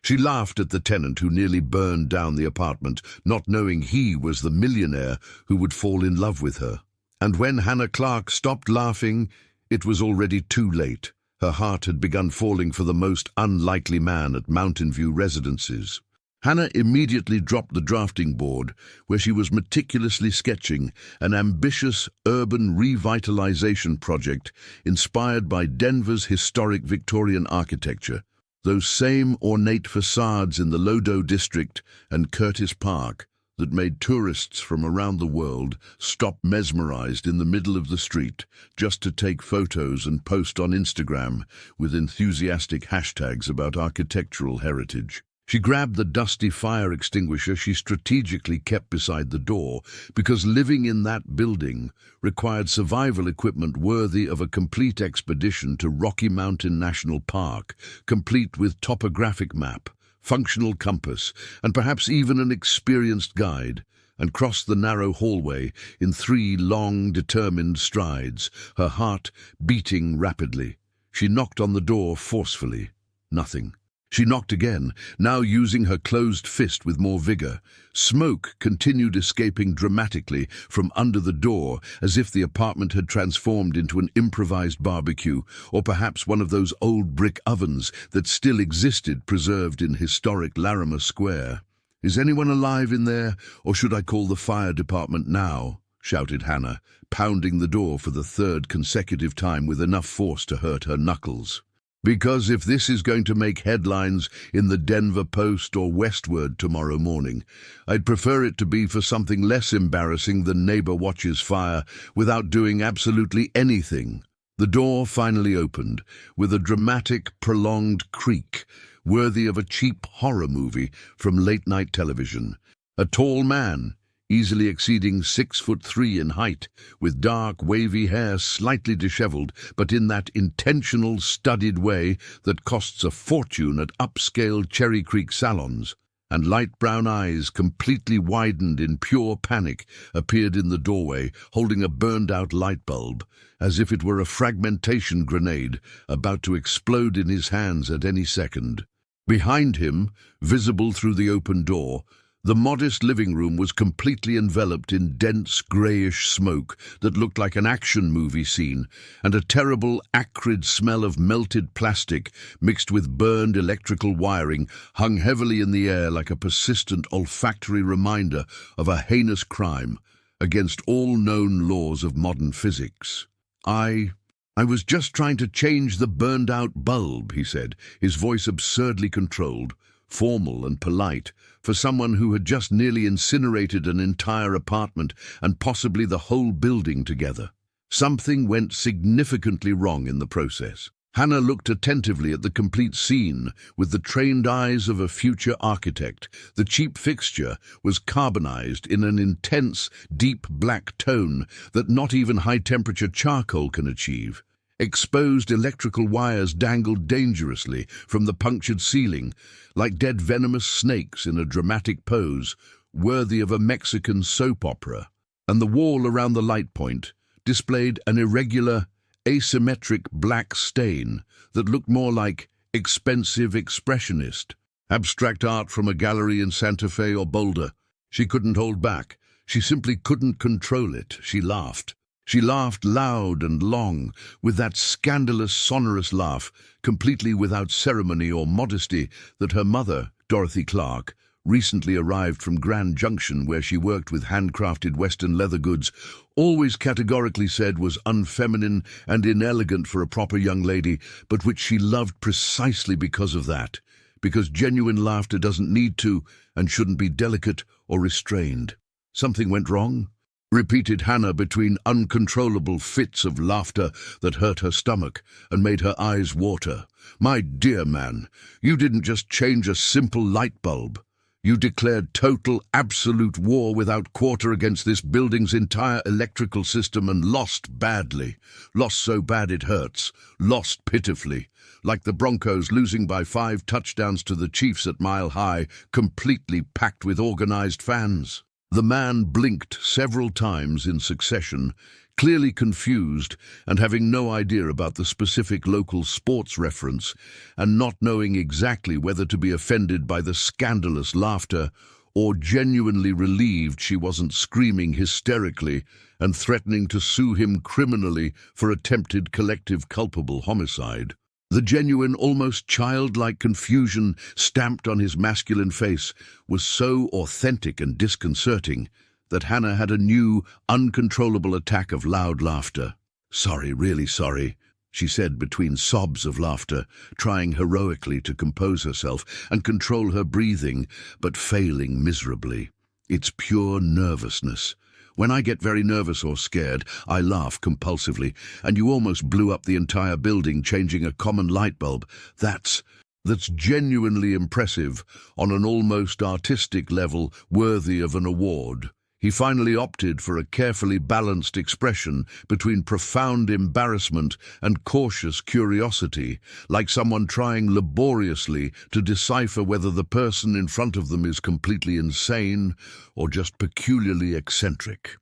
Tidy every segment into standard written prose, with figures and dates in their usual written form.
She laughed at the tenant who nearly burned down the apartment, not knowing he was the millionaire who would fall in love with her. And when Hannah Clark stopped laughing, it was already too late. Her heart had begun falling for the most unlikely man at Mountain View Residences. Hannah immediately dropped the drafting board, where she was meticulously sketching an ambitious urban revitalization project inspired by Denver's historic Victorian architecture. Those same ornate facades in the Lodo district and Curtis Park that made tourists from around the world stop mesmerized in the middle of the street just to take photos and post on Instagram with enthusiastic hashtags about architectural heritage. She grabbed the dusty fire extinguisher she strategically kept beside the door because living in that building required survival equipment worthy of a complete expedition to Rocky Mountain National Park, complete with topographic map, functional compass, and perhaps even an experienced guide, and crossed the narrow hallway in 3 long, determined strides, her heart beating rapidly. She knocked on the door forcefully. Nothing. She knocked again, now using her closed fist with more vigor. Smoke continued escaping dramatically from under the door, as if the apartment had transformed into an improvised barbecue, or perhaps one of those old brick ovens that still existed preserved in historic Larimer Square. "Is anyone alive in there, or should I call the fire department now?" shouted Hannah, pounding the door for the 3rd consecutive time with enough force to hurt her knuckles. "Because if this is going to make headlines in the Denver Post or Westward tomorrow morning, I'd prefer it to be for something less embarrassing than neighbor watches fire without doing absolutely anything." The door finally opened, with a dramatic, prolonged creak, worthy of a cheap horror movie from late-night television. A tall man, easily exceeding 6'3" in height, with dark, wavy hair slightly disheveled, but in that intentional, studied way that costs a fortune at upscale Cherry Creek salons, and light brown eyes completely widened in pure panic, appeared in the doorway, holding a burned-out light bulb, as if it were a fragmentation grenade about to explode in his hands at any second. Behind him, visible through the open door, the modest living room was completely enveloped in dense, greyish smoke that looked like an action movie scene, and a terrible, acrid smell of melted plastic mixed with burned electrical wiring hung heavily in the air like a persistent olfactory reminder of a heinous crime against all known laws of modern physics. I was just trying to change the burned-out bulb," he said, his voice absurdly controlled, formal and polite, for someone who had just nearly incinerated an entire apartment and possibly the whole building together. Something went significantly wrong in the process. Hannah looked attentively at the complete scene with the trained eyes of a future architect. The cheap fixture was carbonized in an intense, deep black tone that not even high-temperature charcoal can achieve. Exposed electrical wires dangled dangerously from the punctured ceiling, like dead venomous snakes in a dramatic pose, worthy of a Mexican soap opera. And the wall around the light point displayed an irregular, asymmetric black stain that looked more like expensive expressionist, abstract art from a gallery in Santa Fe or Boulder. She couldn't hold back. She simply couldn't control it. She laughed. She laughed loud and long, with that scandalous, sonorous laugh, completely without ceremony or modesty, that her mother, Dorothy Clark, recently arrived from Grand Junction, where she worked with handcrafted Western leather goods, always categorically said was unfeminine and inelegant for a proper young lady, but which she loved precisely because of that, because genuine laughter doesn't need to and shouldn't be delicate or restrained. "Something went wrong?" repeated Hannah between uncontrollable fits of laughter that hurt her stomach and made her eyes water. "My dear man, you didn't just change a simple light bulb. You declared total, absolute war without quarter against this building's entire electrical system and lost badly. Lost so bad it hurts. Lost pitifully. Like the Broncos losing by 5 touchdowns to the Chiefs at Mile High, completely packed with organized fans." The man blinked several times in succession, clearly confused and having no idea about the specific local sports reference and not knowing exactly whether to be offended by the scandalous laughter or genuinely relieved she wasn't screaming hysterically and threatening to sue him criminally for attempted collective culpable homicide. The genuine, almost childlike confusion stamped on his masculine face was so authentic and disconcerting that Hannah had a new, uncontrollable attack of loud laughter. "Sorry, really sorry," she said between sobs of laughter, trying heroically to compose herself and control her breathing, but failing miserably. "It's pure nervousness. When I get very nervous or scared, I laugh compulsively, and you almost blew up the entire building changing a common light bulb. That's genuinely impressive on an almost artistic level worthy of an award." He finally opted for a carefully balanced expression between profound embarrassment and cautious curiosity, like someone trying laboriously to decipher whether the person in front of them is completely insane or just peculiarly eccentric.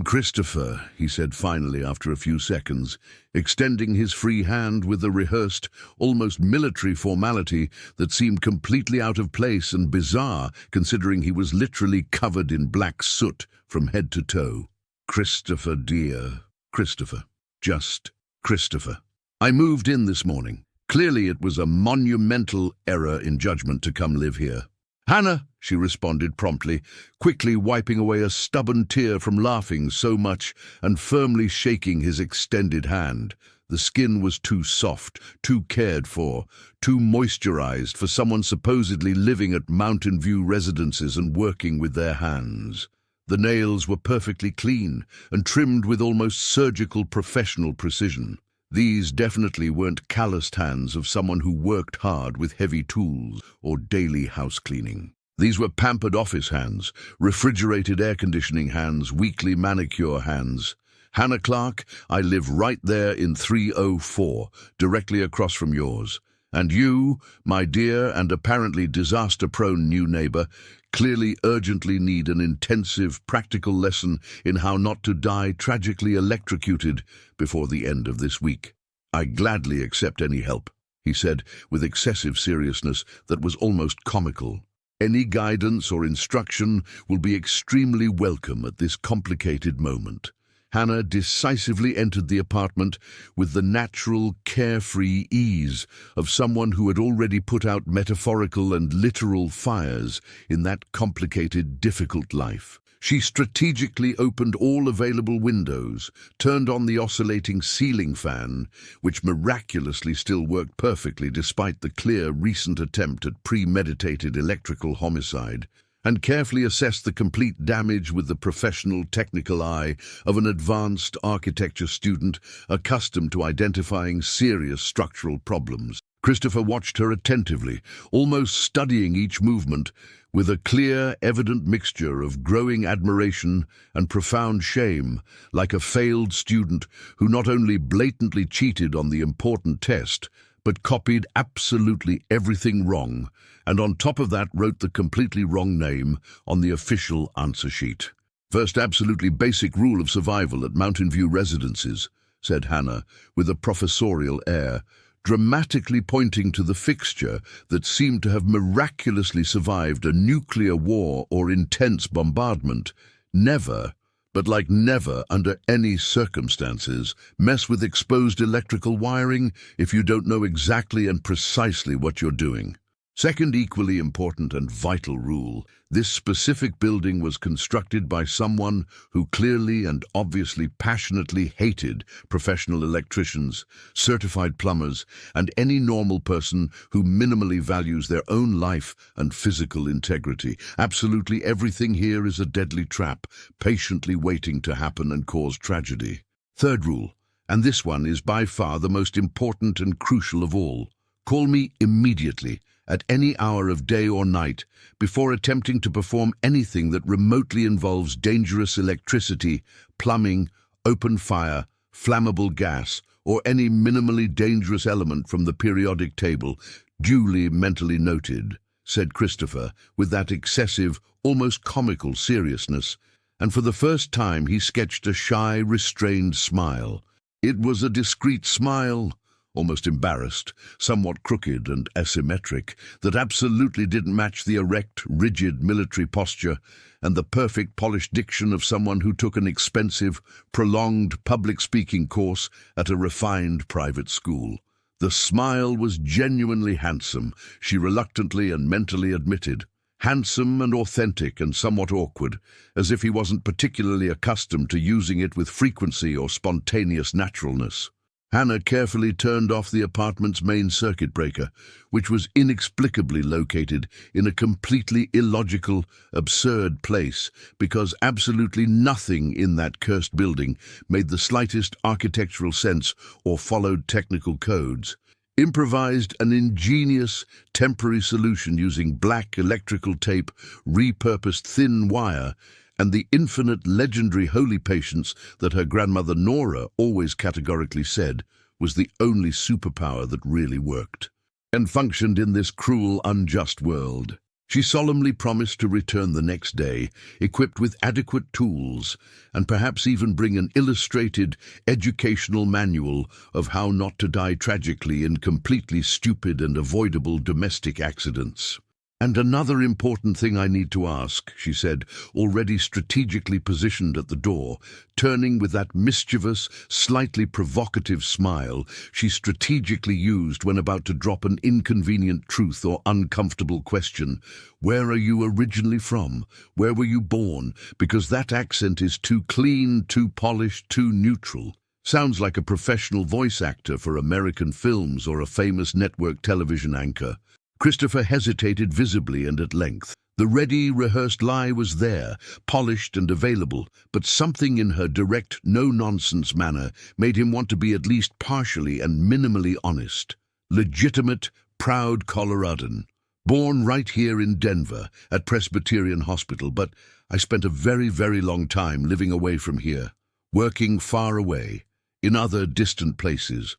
"Christopher," he said finally after a few seconds, extending his free hand with a rehearsed, almost military formality that seemed completely out of place and bizarre considering he was literally covered in black soot from head to toe. "Christopher, dear. Christopher. Just Christopher. I moved in this morning. Clearly it was a monumental error in judgment to come live here." "Hannah," she responded promptly, quickly wiping away a stubborn tear from laughing so much and firmly shaking his extended hand. The skin was too soft, too cared for, too moisturized for someone supposedly living at Mountain View residences and working with their hands. The nails were perfectly clean and trimmed with almost surgical professional precision. These definitely weren't calloused hands of someone who worked hard with heavy tools or daily house cleaning. These were pampered office hands, refrigerated air conditioning hands, weekly manicure hands. "Hannah Clark, I live right there in 304, directly across from yours. And you, my dear and apparently disaster-prone new neighbor, clearly urgently need an intensive practical lesson in how not to die tragically electrocuted before the end of this week. I gladly accept any help," he said with excessive seriousness that was almost comical. "Any guidance or instruction will be extremely welcome at this complicated moment." Hannah decisively entered the apartment with the natural, carefree ease of someone who had already put out metaphorical and literal fires in that complicated, difficult life. She strategically opened all available windows, turned on the oscillating ceiling fan, which miraculously still worked perfectly despite the clear recent attempt at premeditated electrical homicide, and carefully assessed the complete damage with the professional technical eye of an advanced architecture student accustomed to identifying serious structural problems. Christopher watched her attentively, almost studying each movement, with a clear, evident mixture of growing admiration and profound shame, like a failed student who not only blatantly cheated on the important test, but copied absolutely everything wrong, and on top of that wrote the completely wrong name on the official answer sheet. "First absolutely basic rule of survival at Mountain View residences," said Hannah, with a professorial air, dramatically pointing to the fixture that seemed to have miraculously survived a nuclear war or intense bombardment. "Never, but like never under any circumstances, mess with exposed electrical wiring if you don't know exactly and precisely what you're doing." Second equally important and vital rule, this specific building was constructed by someone who clearly and obviously passionately hated professional electricians, certified plumbers, and any normal person who minimally values their own life and physical integrity. Absolutely everything here is a deadly trap, patiently waiting to happen and cause tragedy. Third rule, and this one is by far the most important and crucial of all. Call me immediately, at any hour of day or night, before attempting to perform anything that remotely involves dangerous electricity, plumbing, open fire, flammable gas, or any minimally dangerous element from the periodic table, duly mentally noted. said Christopher, with that excessive, almost comical seriousness, and for the first time he sketched a shy, restrained smile. It was a discreet smile, almost embarrassed, somewhat crooked and asymmetric, that absolutely didn't match the erect, rigid military posture and the perfect polished diction of someone who took an expensive, prolonged public speaking course at a refined private school. The smile was genuinely handsome, she reluctantly and mentally admitted. Handsome and authentic and somewhat awkward, as if he wasn't particularly accustomed to using it with frequency or spontaneous naturalness. Hannah carefully turned off the apartment's main circuit breaker, which was inexplicably located in a completely illogical, absurd place, because absolutely nothing in that cursed building made the slightest architectural sense or followed technical codes. Improvised an ingenious, temporary solution using black electrical tape, repurposed thin wire, and the infinite legendary holy patience that her grandmother Nora always categorically said was the only superpower that really worked and functioned in this cruel, unjust world. She solemnly promised to return the next day, equipped with adequate tools, and perhaps even bring an illustrated, educational manual of how not to die tragically in completely stupid and avoidable domestic accidents. "And another important thing I need to ask," she said, already strategically positioned at the door, turning with that mischievous, slightly provocative smile she strategically used when about to drop an inconvenient truth or uncomfortable question. "Where are you originally from? Where were you born? Because that accent is too clean, too polished, too neutral." Sounds like a professional voice actor for American films or a famous network television anchor. Christopher hesitated visibly and at length. The ready, rehearsed lie was there, polished and available, but something in her direct, no-nonsense manner made him want to be at least partially and minimally honest. Legitimate, proud Coloradan. Born right here in Denver, at Presbyterian Hospital, but I spent a very, very long time living away from here, working far away, in other distant places.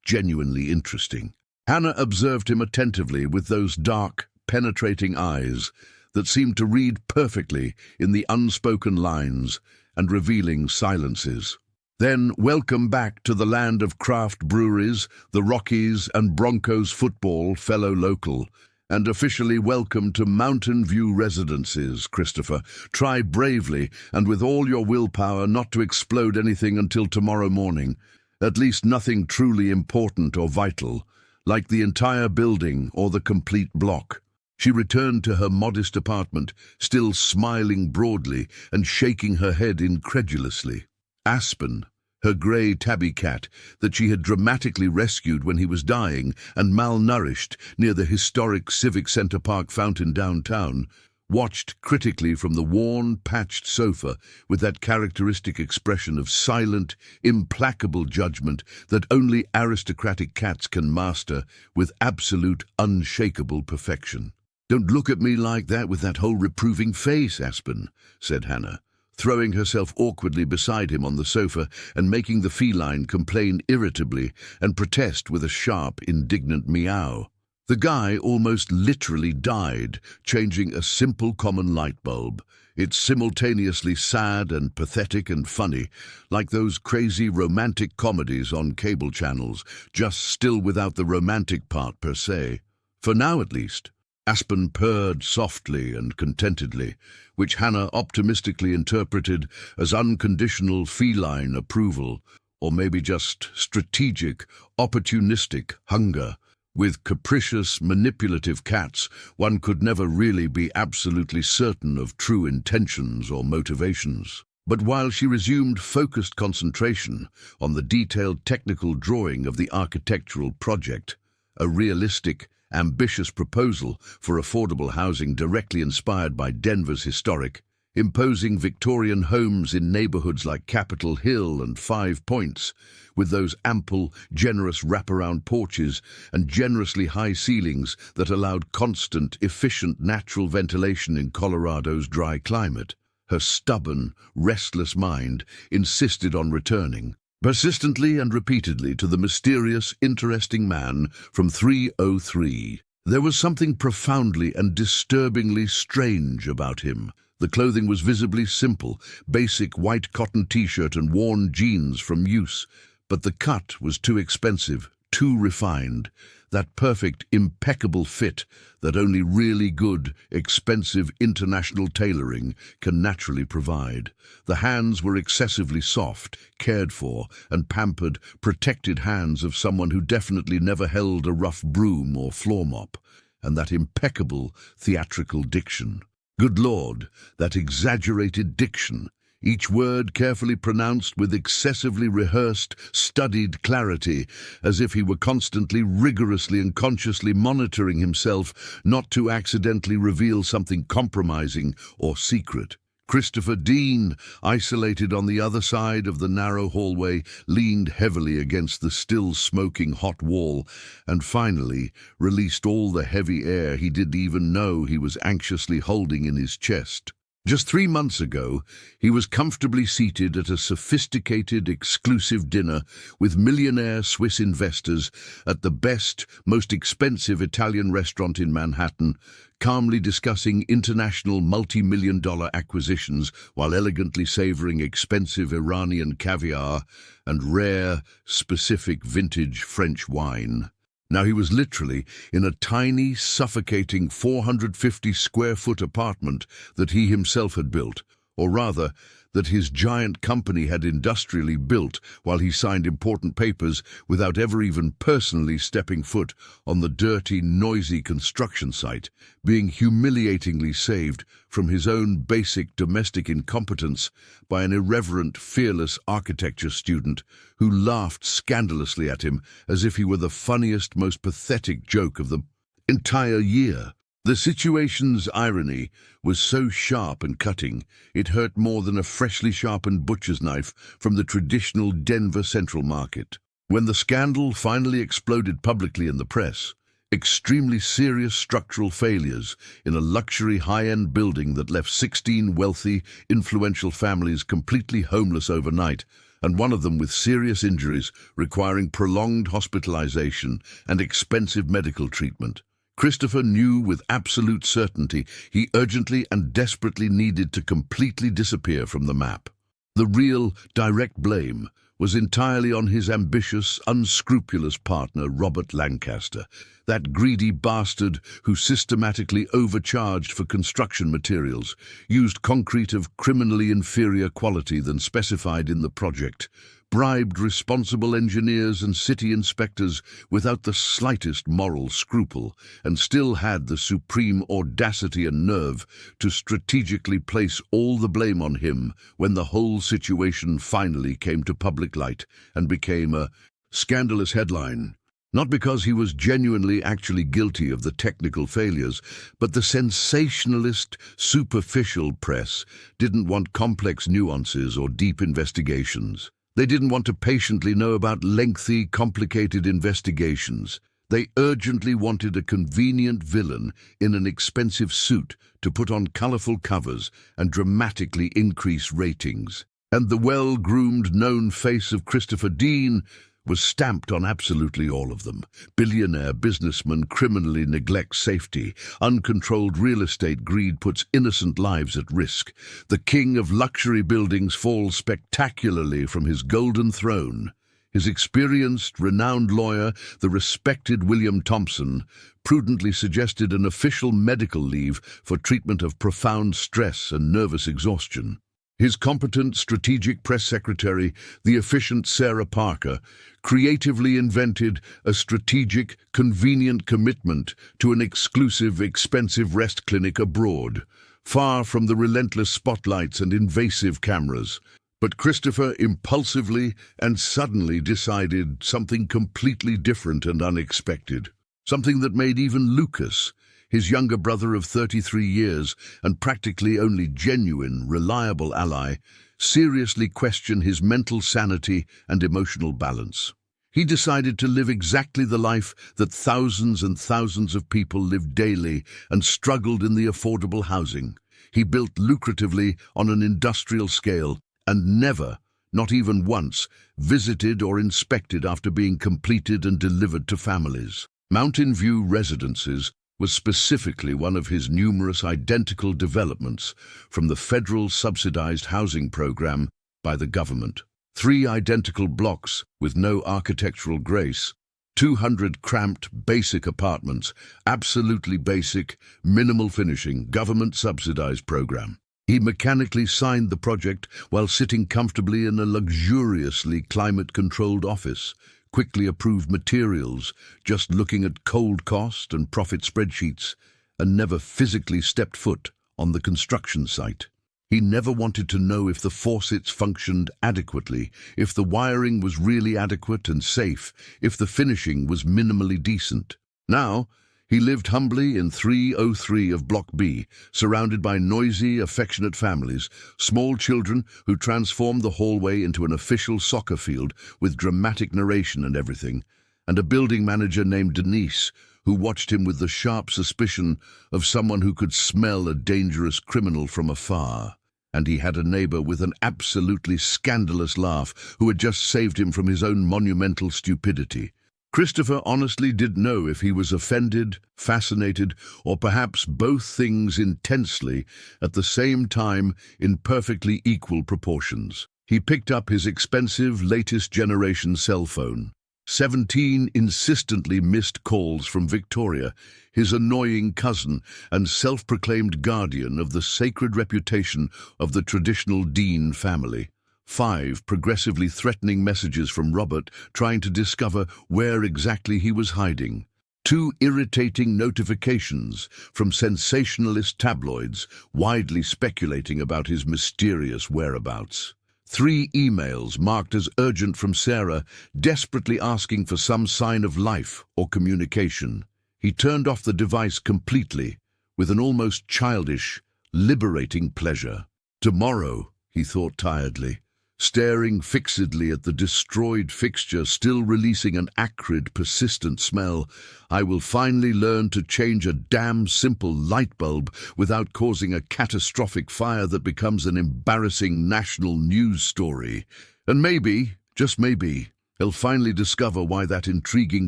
Genuinely interesting. Hannah observed him attentively with those dark, penetrating eyes that seemed to read perfectly in the unspoken lines and revealing silences. Then, welcome back to the land of craft breweries, the Rockies and Broncos football, fellow local, and officially welcome to Mountain View Residences, Christopher. Try bravely and with all your willpower not to explode anything until tomorrow morning, at least nothing truly important or vital, like the entire building or the complete block. She returned to her modest apartment, still smiling broadly and shaking her head incredulously. Aspen, her grey tabby cat that she had dramatically rescued when he was dying and malnourished near the historic Civic Center Park fountain downtown, watched critically from the worn, patched sofa with that characteristic expression of silent, implacable judgment that only aristocratic cats can master with absolute, unshakable perfection. "Don't look at me like that with that whole reproving face, Aspen," said Hannah, throwing herself awkwardly beside him on the sofa and making the feline complain irritably and protest with a sharp, indignant meow. The guy almost literally died, changing a simple common light bulb. It's simultaneously sad and pathetic and funny, like those crazy romantic comedies on cable channels, just still without the romantic part per se. For now at least. Aspen purred softly and contentedly, which Hannah optimistically interpreted as unconditional feline approval, or maybe just strategic, opportunistic hunger. With capricious, manipulative cats, one could never really be absolutely certain of true intentions or motivations. But while she resumed focused concentration on the detailed technical drawing of the architectural project, a realistic, ambitious proposal for affordable housing directly inspired by Denver's historic, imposing Victorian homes in neighborhoods like Capitol Hill and Five Points, with those ample, generous wraparound porches and generously high ceilings that allowed constant, efficient natural ventilation in Colorado's dry climate. Her stubborn, restless mind insisted on returning, persistently and repeatedly, to the mysterious, interesting man from 303. There was something profoundly and disturbingly strange about him. The clothing was visibly simple, basic white cotton t-shirt and worn jeans from use, but the cut was too expensive, too refined. That perfect, impeccable fit that only really good, expensive international tailoring can naturally provide. The hands were excessively soft, cared for, and pampered, protected hands of someone who definitely never held a rough broom or floor mop. And that impeccable theatrical diction. Good Lord, that exaggerated diction. Each word carefully pronounced with excessively rehearsed, studied clarity, as if he were constantly, rigorously and consciously monitoring himself not to accidentally reveal something compromising or secret. Christopher Dean, isolated on the other side of the narrow hallway, leaned heavily against the still smoking hot wall and finally released all the heavy air he didn't even know he was anxiously holding in his chest. Just 3 months ago, he was comfortably seated at a sophisticated, exclusive dinner with millionaire Swiss investors at the best, most expensive Italian restaurant in Manhattan, calmly discussing international multi-million-dollar acquisitions while elegantly savoring expensive Iranian caviar and rare, specific vintage French wine. Now he was literally in a tiny, suffocating 450-square-foot apartment that he himself had built, or rather, that his giant company had industrially built while he signed important papers without ever even personally stepping foot on the dirty, noisy construction site, being humiliatingly saved from his own basic domestic incompetence by an irreverent, fearless architecture student who laughed scandalously at him as if he were the funniest, most pathetic joke of the entire year. The situation's irony was so sharp and cutting, it hurt more than a freshly sharpened butcher's knife from the traditional Denver Central Market. When the scandal finally exploded publicly in the press, extremely serious structural failures in a luxury high-end building that left 16 wealthy, influential families completely homeless overnight, and one of them with serious injuries requiring prolonged hospitalization and expensive medical treatment. Christopher knew with absolute certainty he urgently and desperately needed to completely disappear from the map. The real, direct blame was entirely on his ambitious, unscrupulous partner, Robert Lancaster, that greedy bastard who systematically overcharged for construction materials, used concrete of criminally inferior quality than specified in the project, bribed responsible engineers and city inspectors without the slightest moral scruple, and still had the supreme audacity and nerve to strategically place all the blame on him when the whole situation finally came to public light and became a scandalous headline. Not because he was genuinely actually guilty of the technical failures, but the sensationalist, superficial press didn't want complex nuances or deep investigations. They didn't want to patiently know about lengthy, complicated investigations. They urgently wanted a convenient villain in an expensive suit to put on colorful covers and dramatically increase ratings. And the well-groomed, known face of Christopher Dean was stamped on absolutely all of them. Billionaire businessman criminally neglects safety. Uncontrolled real estate greed puts innocent lives at risk. The king of luxury buildings falls spectacularly from his golden throne. His experienced, renowned lawyer, the respected William Thompson, prudently suggested an official medical leave for treatment of profound stress and nervous exhaustion. His competent strategic press secretary, the efficient Sarah Parker, creatively invented a strategic, convenient commitment to an exclusive, expensive rest clinic abroad, far from the relentless spotlights and invasive cameras. But Christopher impulsively and suddenly decided something completely different and unexpected, something that made even Lucas, his younger brother of 33 years and practically only genuine, reliable ally, seriously question his mental sanity and emotional balance. He decided to live exactly the life that thousands and thousands of people live daily and struggled in the affordable housing. He built lucratively on an industrial scale and never, not even once, visited or inspected after being completed and delivered to families. Mountain View Residences was specifically one of his numerous identical developments from the federal subsidized housing program by the government. 3 identical blocks with no architectural grace, 200 cramped, basic apartments, absolutely basic, minimal finishing, government-subsidized program. He mechanically signed the project while sitting comfortably in a luxuriously climate-controlled office, quickly approved materials, just looking at cold cost and profit spreadsheets, and never physically stepped foot on the construction site. He never wanted to know if the faucets functioned adequately, if the wiring was really adequate and safe, if the finishing was minimally decent. Now, he lived humbly in 303 of Block B, surrounded by noisy, affectionate families, small children who transformed the hallway into an official soccer field with dramatic narration and everything, and a building manager named Denise, who watched him with the sharp suspicion of someone who could smell a dangerous criminal from afar. And he had a neighbor with an absolutely scandalous laugh who had just saved him from his own monumental stupidity. Christopher honestly didn't know if he was offended, fascinated, or perhaps both things intensely at the same time in perfectly equal proportions. He picked up his expensive, latest generation cell phone. 17 insistently missed calls from Victoria, his annoying cousin and self-proclaimed guardian of the sacred reputation of the traditional Dean family. 5 progressively threatening messages from Robert trying to discover where exactly he was hiding. 2 irritating notifications from sensationalist tabloids widely speculating about his mysterious whereabouts. 3 emails marked as urgent from Sarah, desperately asking for some sign of life or communication. He turned off the device completely, with an almost childish, liberating pleasure. Tomorrow, he thought tiredly, staring fixedly at the destroyed fixture still releasing an acrid, persistent smell, I will finally learn to change a damn simple light bulb without causing a catastrophic fire that becomes an embarrassing national news story. And maybe, just maybe, he'll finally discover why that intriguing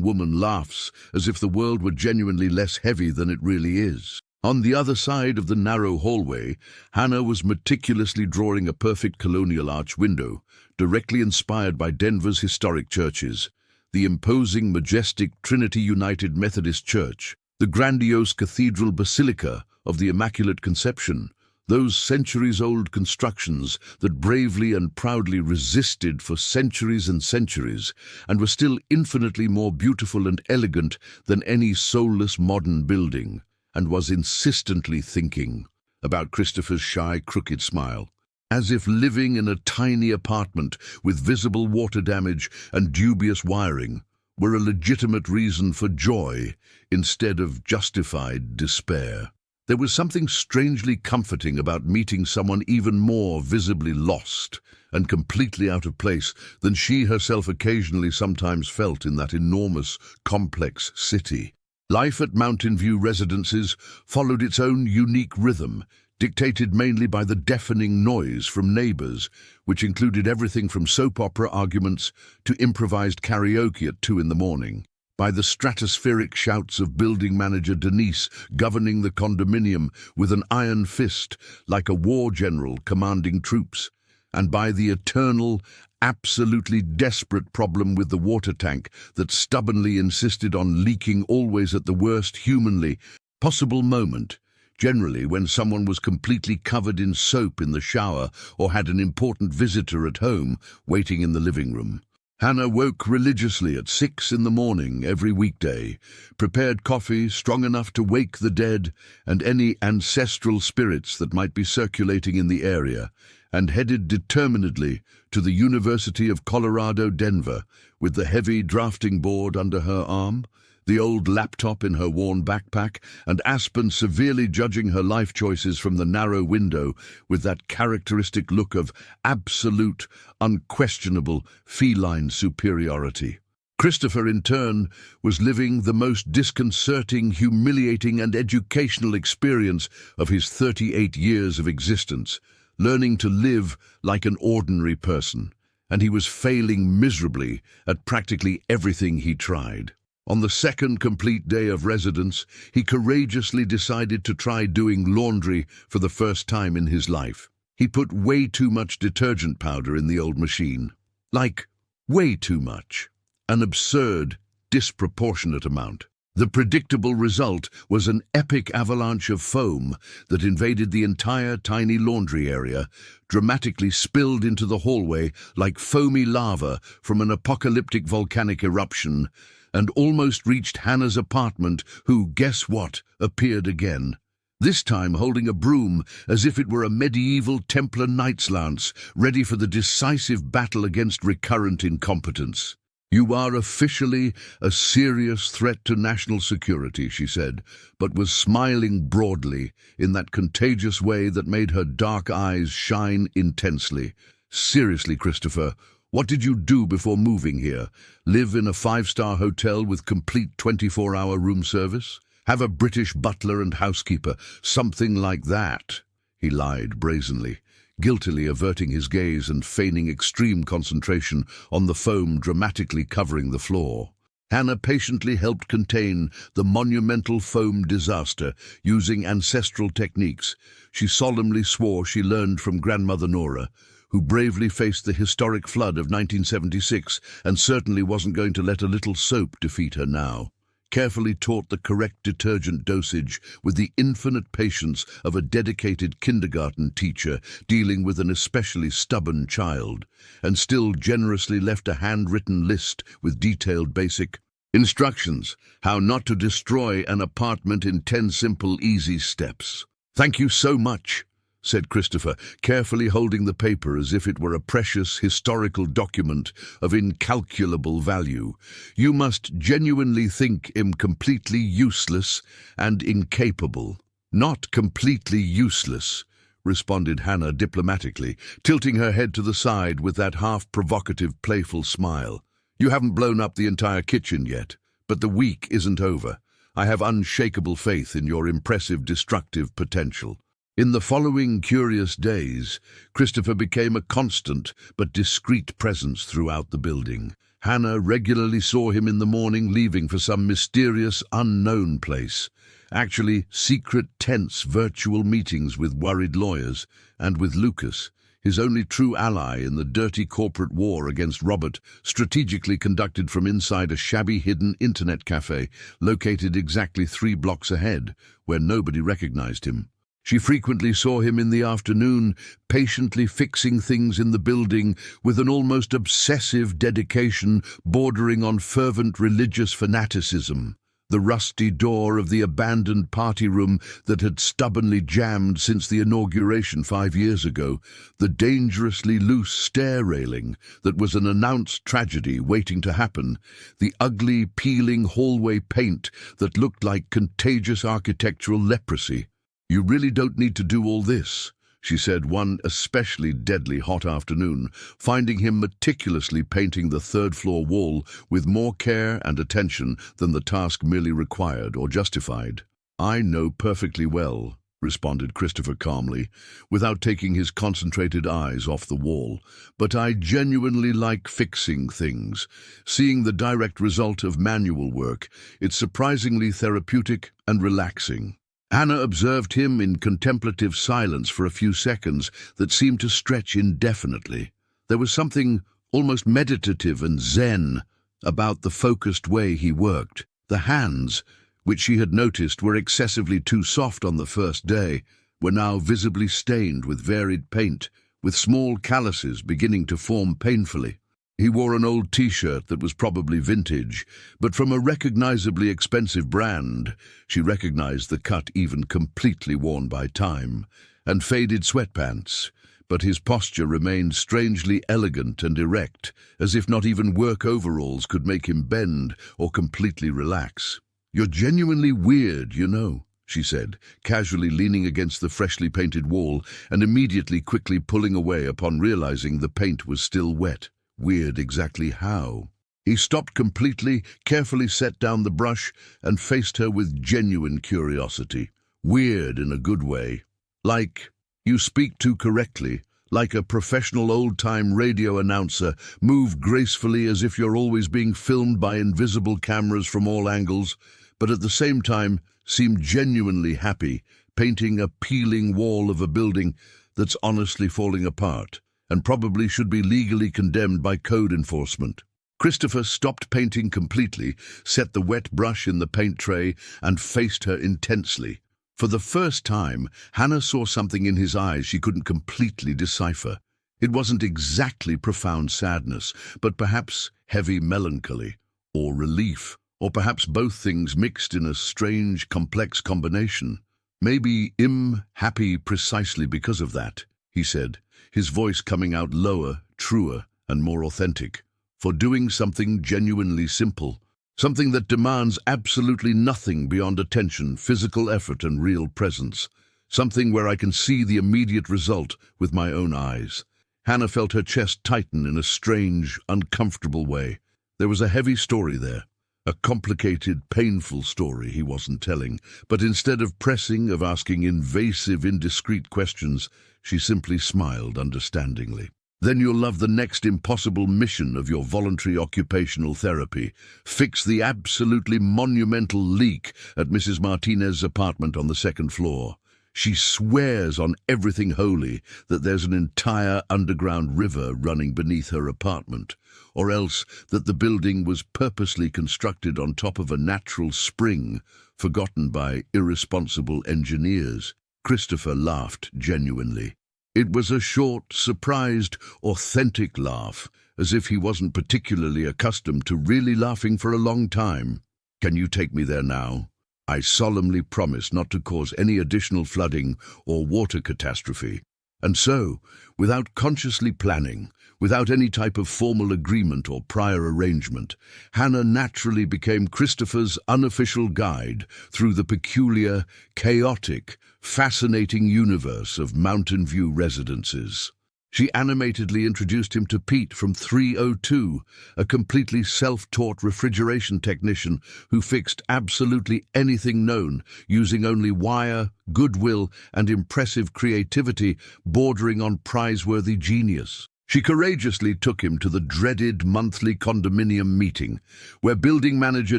woman laughs as if the world were genuinely less heavy than it really is. On the other side of the narrow hallway, Hannah was meticulously drawing a perfect colonial arch window, directly inspired by Denver's historic churches, the imposing, majestic Trinity United Methodist Church, the grandiose cathedral basilica of the Immaculate Conception, those centuries-old constructions that bravely and proudly resisted for centuries and centuries and were still infinitely more beautiful and elegant than any soulless modern building, and was insistently thinking about Christopher's shy, crooked smile, as if living in a tiny apartment with visible water damage and dubious wiring were a legitimate reason for joy instead of justified despair. There was something strangely comforting about meeting someone even more visibly lost and completely out of place than she herself occasionally sometimes felt in that enormous, complex city. Life at Mountain View Residences followed its own unique rhythm, dictated mainly by the deafening noise from neighbors, which included everything from soap opera arguments to improvised karaoke at 2 in the morning, by the stratospheric shouts of building manager Denise governing the condominium with an iron fist like a war general commanding troops, and by the eternal, absolutely desperate problem with the water tank that stubbornly insisted on leaking always at the worst humanly possible moment, generally when someone was completely covered in soap in the shower or had an important visitor at home waiting in the living room. Hannah woke religiously at 6 in the morning every weekday, prepared coffee strong enough to wake the dead and any ancestral spirits that might be circulating in the area, and headed determinedly to the University of Colorado, Denver, with the heavy drafting board under her arm, the old laptop in her worn backpack, and Aspen severely judging her life choices from the narrow window with that characteristic look of absolute, unquestionable, feline superiority. Christopher, in turn, was living the most disconcerting, humiliating, and educational experience of his 38 years of existence, learning to live like an ordinary person, and he was failing miserably at practically everything he tried. On the second complete day of residence, he courageously decided to try doing laundry for the first time in his life. He put way too much detergent powder in the old machine. Like, way too much. An absurd, disproportionate amount. The predictable result was an epic avalanche of foam that invaded the entire tiny laundry area, dramatically spilled into the hallway like foamy lava from an apocalyptic volcanic eruption, and almost reached Hannah's apartment, who, guess what, appeared again. This time holding a broom as if it were a medieval Templar knight's lance, ready for the decisive battle against recurrent incompetence. "You are officially a serious threat to national security," she said, but was smiling broadly in that contagious way that made her dark eyes shine intensely. "Seriously, Christopher, what did you do before moving here? Live in a 5-star hotel with complete 24-hour room service? Have a British butler and housekeeper, something like that?" He lied brazenly, guiltily averting his gaze and feigning extreme concentration on the foam dramatically covering the floor. Hannah patiently helped contain the monumental foam disaster using ancestral techniques she solemnly swore she learned from grandmother Nora, who bravely faced the historic flood of 1976 and certainly wasn't going to let a little soap defeat her now. Carefully taught the correct detergent dosage with the infinite patience of a dedicated kindergarten teacher dealing with an especially stubborn child, and still generously left a handwritten list with detailed basic instructions, how not to destroy an apartment in 10 simple, easy steps. "Thank you so much," said Christopher, carefully holding the paper as if it were a precious historical document of incalculable value. "You must genuinely think him completely useless and incapable." "Not completely useless," responded Hannah diplomatically, tilting her head to the side with that half-provocative, playful smile. "You haven't blown up the entire kitchen yet, but the week isn't over. I have unshakable faith in your impressive destructive potential." In the following curious days, Christopher became a constant but discreet presence throughout the building. Hannah regularly saw him in the morning leaving for some mysterious, unknown place. Actually, secret, tense virtual meetings with worried lawyers, and with Lucas, his only true ally in the dirty corporate war against Robert, strategically conducted from inside a shabby hidden internet cafe located exactly 3 blocks ahead, where nobody recognized him. She frequently saw him in the afternoon, patiently fixing things in the building with an almost obsessive dedication bordering on fervent religious fanaticism. The rusty door of the abandoned party room that had stubbornly jammed since the inauguration 5 years ago, the dangerously loose stair railing that was an announced tragedy waiting to happen, the ugly, peeling hallway paint that looked like contagious architectural leprosy. "You really don't need to do all this," she said one especially deadly hot afternoon, finding him meticulously painting the 3rd-floor wall with more care and attention than the task merely required or justified. "I know perfectly well," responded Christopher calmly, without taking his concentrated eyes off the wall, "but I genuinely like fixing things. Seeing the direct result of manual work, it's surprisingly therapeutic and relaxing." Hannah observed him in contemplative silence for a few seconds that seemed to stretch indefinitely. There was something almost meditative and zen about the focused way he worked. The hands, which she had noticed were excessively too soft on the first day, were now visibly stained with varied paint, with small calluses beginning to form painfully. He wore an old T-shirt that was probably vintage, but from a recognizably expensive brand. She recognized the cut even completely worn by time, and faded sweatpants, but his posture remained strangely elegant and erect, as if not even work overalls could make him bend or completely relax. "You're genuinely weird, you know," she said, casually leaning against the freshly painted wall and immediately quickly pulling away upon realizing the paint was still wet. Weird exactly how? He stopped completely, carefully set down the brush, and faced her with genuine curiosity. Weird in a good way. Like, "You speak too correctly, like a professional old-time radio announcer, move gracefully as if you're always being filmed by invisible cameras from all angles, but at the same time seem genuinely happy, painting a peeling wall of a building that's honestly falling apart and probably should be legally condemned by code enforcement. Christopher stopped painting completely, set the wet brush in the paint tray, and faced her intensely. For the first time, Hannah saw something in his eyes she couldn't completely decipher. It wasn't exactly profound sadness, but perhaps heavy melancholy, or relief, or perhaps both things mixed in a strange, complex combination. "Maybe I'm happy precisely because of that," he said, his voice coming out lower, truer, and more authentic. "For doing something genuinely simple, something that demands absolutely nothing beyond attention, physical effort, and real presence. Something where I can see the immediate result with my own eyes." Hannah felt her chest tighten in a strange, uncomfortable way. There was a heavy story there. A complicated, painful story he wasn't telling, but instead of pressing, of asking invasive, indiscreet questions, she simply smiled understandingly. "Then you'll love the next impossible mission of your voluntary occupational therapy. Fix the absolutely monumental leak at Mrs. Martinez's apartment on the second floor. She swears on everything holy that there's an entire underground river running beneath her apartment, or else that the building was purposely constructed on top of a natural spring forgotten by irresponsible engineers." Christopher laughed genuinely. It was a short, surprised, authentic laugh, as if he wasn't particularly accustomed to really laughing for a long time. "Can you take me there now? I solemnly promise not to cause any additional flooding or water catastrophe." And so, without consciously planning, without any type of formal agreement or prior arrangement, Hannah naturally became Christopher's unofficial guide through the peculiar, chaotic, fascinating universe of Mountain View residences. She animatedly introduced him to Pete from 302, a completely self-taught refrigeration technician who fixed absolutely anything known, using only wire, goodwill, and impressive creativity bordering on prize-worthy genius. She courageously took him to the dreaded monthly condominium meeting, where building manager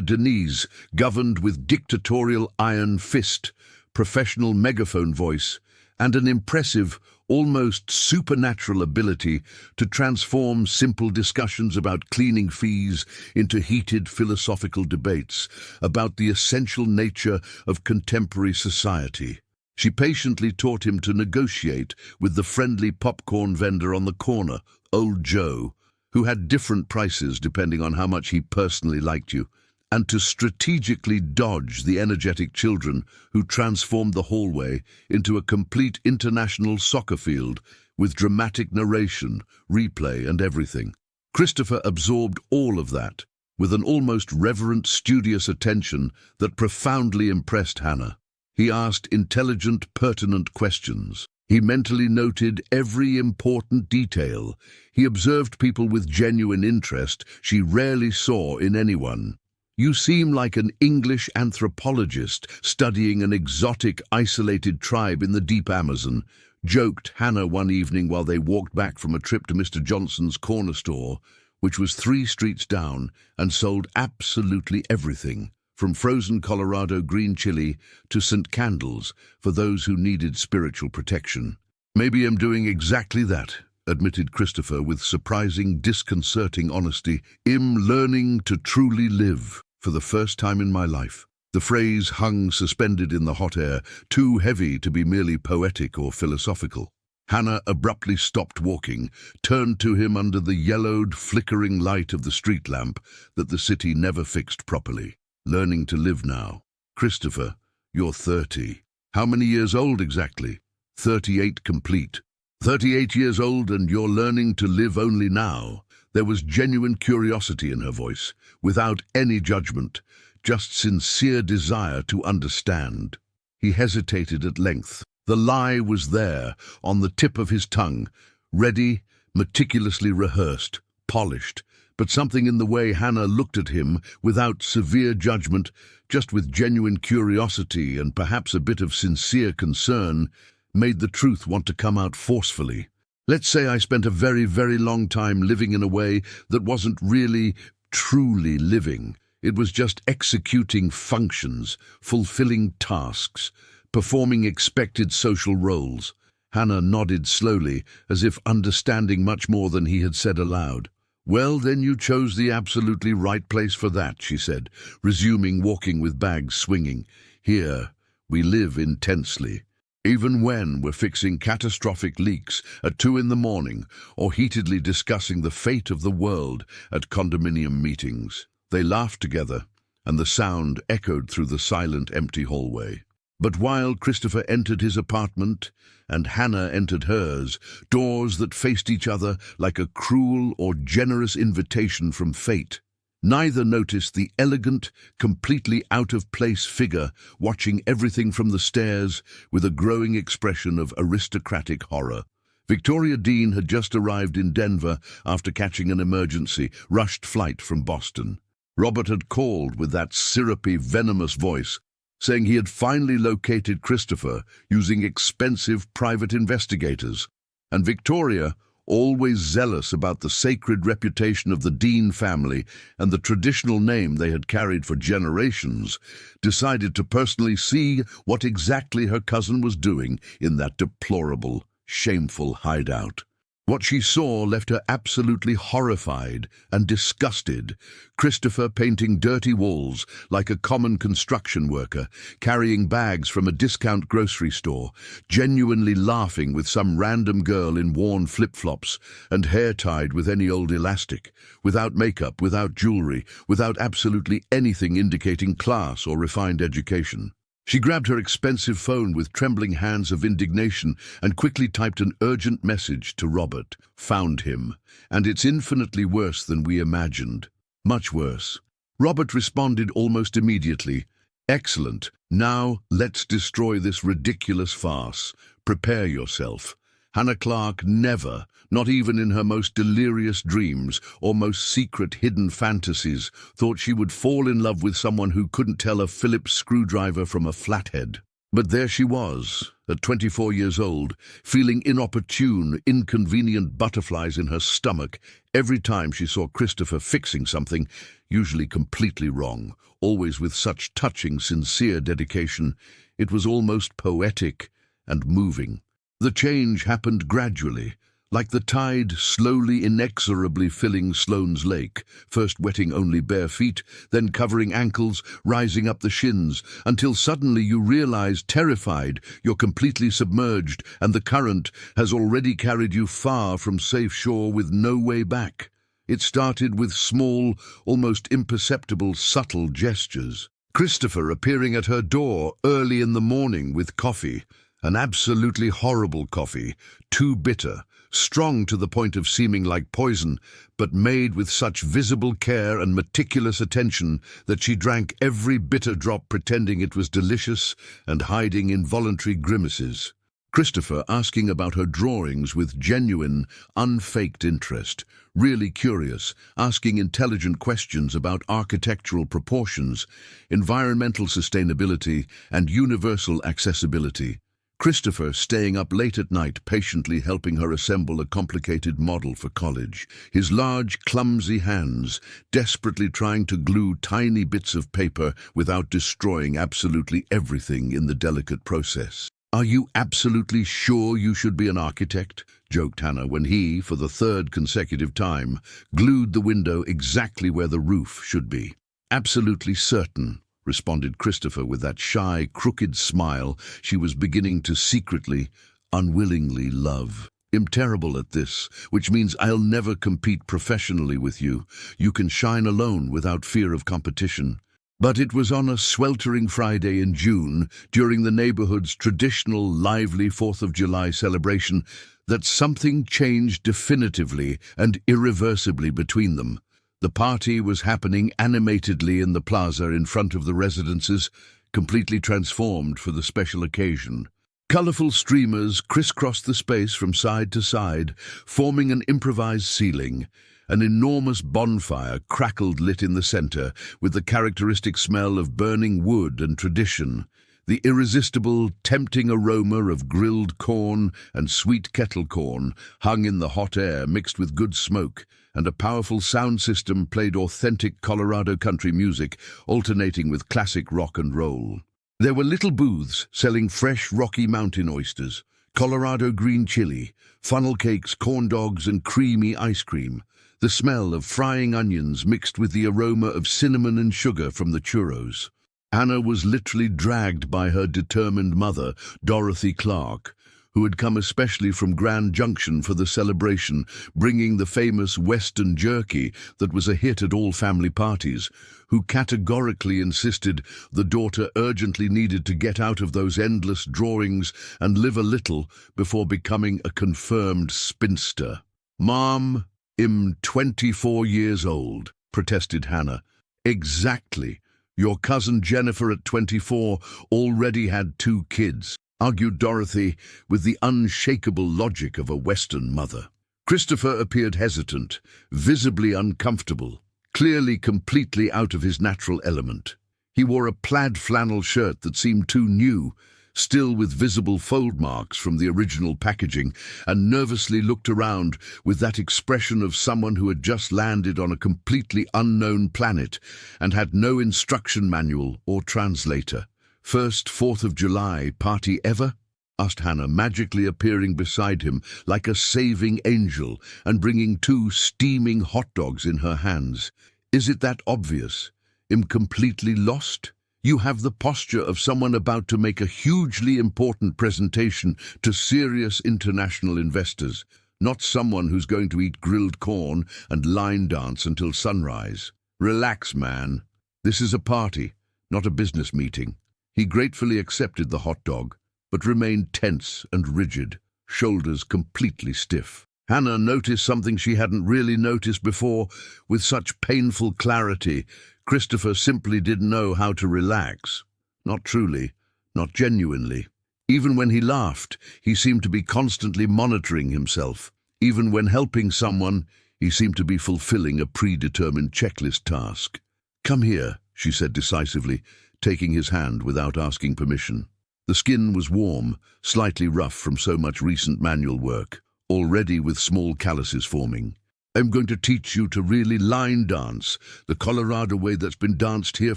Denise governed with dictatorial iron fist, professional megaphone voice, and an impressive, almost supernatural ability to transform simple discussions about cleaning fees into heated philosophical debates about the essential nature of contemporary society. She patiently taught him to negotiate with the friendly popcorn vendor on the corner, Old Joe, who had different prices depending on how much he personally liked you, and to strategically dodge the energetic children who transformed the hallway into a complete international soccer field with dramatic narration, replay, and everything. Christopher absorbed all of that with an almost reverent, studious attention that profoundly impressed Hannah. He asked intelligent, pertinent questions. He mentally noted every important detail. He observed people with genuine interest she rarely saw in anyone. "You seem like an English anthropologist studying an exotic, isolated tribe in the deep Amazon," joked Hannah one evening while they walked back from a trip to Mr. Johnson's corner store, which was 3 streets down and sold absolutely everything, from frozen Colorado green chili to scent candles for those who needed spiritual protection. "Maybe I'm doing exactly that," admitted Christopher with surprising, disconcerting honesty. "I'm learning to truly live for the first time in my life." The phrase hung suspended in the hot air, too heavy to be merely poetic or philosophical. Hannah abruptly stopped walking, turned to him under the yellowed, flickering light of the street lamp that the city never fixed properly. "Learning to live now. Christopher, you're 30. How many years old exactly?" 38 complete. 38 years old and you're learning to live only now." There was genuine curiosity in her voice, without any judgment, just sincere desire to understand. He hesitated at length. The lie was there, on the tip of his tongue, ready, meticulously rehearsed, polished, but something in the way Hannah looked at him, without severe judgment, just with genuine curiosity and perhaps a bit of sincere concern, made the truth want to come out forcefully. Let's say I spent a very, very long time living in a way that wasn't really, truly living. It was just executing functions, fulfilling tasks, performing expected social roles. Hannah nodded slowly, as if understanding much more than he had said aloud. "Well, then you chose the absolutely right place for that," she said, resuming walking with bags swinging. "Here, we live intensely. Even when we're fixing catastrophic leaks at 2 in the morning or heatedly discussing the fate of the world at condominium meetings." They laughed together, and the sound echoed through the silent, empty hallway. But while Christopher entered his apartment and Hannah entered hers, doors that faced each other like a cruel or generous invitation from fate, neither noticed the elegant, completely out-of-place figure watching everything from the stairs with a growing expression of aristocratic horror. Victoria Dean had just arrived in Denver after catching an emergency, rushed flight from Boston. Robert had called with that syrupy, venomous voice, saying he had finally located Christopher using expensive private investigators. And Victoria, always zealous about the sacred reputation of the Dean family and the traditional name they had carried for generations, decided to personally see what exactly her cousin was doing in that deplorable, shameful hideout. What she saw left her absolutely horrified and disgusted. Christopher painting dirty walls like a common construction worker, carrying bags from a discount grocery store, genuinely laughing with some random girl in worn flip-flops and hair tied with any old elastic, without makeup, without jewelry, without absolutely anything indicating class or refined education. She grabbed her expensive phone with trembling hands of indignation and quickly typed an urgent message to Robert. "Found him, and it's infinitely worse than we imagined. Much worse." Robert responded almost immediately. "Excellent. Now let's destroy this ridiculous farce. Prepare yourself." Hannah Clark never, not even in her most delirious dreams or most secret hidden fantasies, thought she would fall in love with someone who couldn't tell a Phillips screwdriver from a flathead. But there she was, at 24 years old, feeling inopportune, inconvenient butterflies in her stomach every time she saw Christopher fixing something, usually completely wrong, always with such touching, sincere dedication. It was almost poetic and moving. The change happened gradually, like the tide slowly, inexorably filling Sloane's Lake, first wetting only bare feet, then covering ankles, rising up the shins, until suddenly you realize, terrified, you're completely submerged, and the current has already carried you far from safe shore with no way back. It started with small, almost imperceptible, subtle gestures. Christopher appearing at her door early in the morning with coffee, an absolutely horrible coffee, too bitter, strong to the point of seeming like poison, but made with such visible care and meticulous attention that she drank every bitter drop pretending it was delicious and hiding involuntary grimaces. Christopher asking about her drawings with genuine, unfaked interest, really curious, asking intelligent questions about architectural proportions, environmental sustainability, and universal accessibility. Christopher staying up late at night patiently helping her assemble a complicated model for college, his large, clumsy hands desperately trying to glue tiny bits of paper without destroying absolutely everything in the delicate process. "Are you absolutely sure you should be an architect?" joked Hannah when he, for the third consecutive time, glued the window exactly where the roof should be. "Absolutely certain," responded Christopher with that shy, crooked smile she was beginning to secretly, unwillingly love. "I'm terrible at this, which means I'll never compete professionally with you. You can shine alone without fear of competition." But it was on a sweltering Friday in June, during the neighborhood's traditional lively 4th of July celebration, that something changed definitively and irreversibly between them. The party was happening animatedly in the plaza in front of the residences, completely transformed for the special occasion. Colorful streamers crisscrossed the space from side to side, forming an improvised ceiling. An enormous bonfire crackled lit in the center, with the characteristic smell of burning wood and tradition. The irresistible, tempting aroma of grilled corn and sweet kettle corn hung in the hot air mixed with good smoke, and a powerful sound system played authentic Colorado country music, alternating with classic rock and roll. There were little booths selling fresh Rocky Mountain oysters, Colorado green chili, funnel cakes, corn dogs, and creamy ice cream. The smell of frying onions mixed with the aroma of cinnamon and sugar from the churros. Hannah was literally dragged by her determined mother, Dorothy Clark, who had come especially from Grand Junction for the celebration, bringing the famous Western jerky that was a hit at all family parties, who categorically insisted the daughter urgently needed to get out of those endless drawings and live a little before becoming a confirmed spinster. "Mom, I'm 24 years old," protested Hannah. "Exactly. Your cousin Jennifer at 24 already had 2 kids, argued Dorothy with the unshakable logic of a Western mother. Christopher appeared hesitant, visibly uncomfortable, clearly completely out of his natural element. He wore a plaid flannel shirt that seemed too new, still with visible fold marks from the original packaging, and nervously looked around with that expression of someone who had just landed on a completely unknown planet and had no instruction manual or translator. "First 4th of July party ever?" asked Hannah, magically appearing beside him like a saving angel and bringing 2 steaming hot dogs in her hands. "Is it that obvious? Am completely lost? You have the posture of someone about to make a hugely important presentation to serious international investors, not someone who's going to eat grilled corn and line dance until sunrise. Relax, man. This is a party, not a business meeting." He gratefully accepted the hot dog, but remained tense and rigid, shoulders completely stiff. Hannah noticed something she hadn't really noticed before with such painful clarity. Christopher simply didn't know how to relax. Not truly, not genuinely. Even when he laughed, he seemed to be constantly monitoring himself. Even when helping someone, he seemed to be fulfilling a predetermined checklist task. "Come here," she said decisively, taking his hand without asking permission. The skin was warm, slightly rough from so much recent manual work, already with small calluses forming. "I'm going to teach you to really line dance, the Colorado way that's been danced here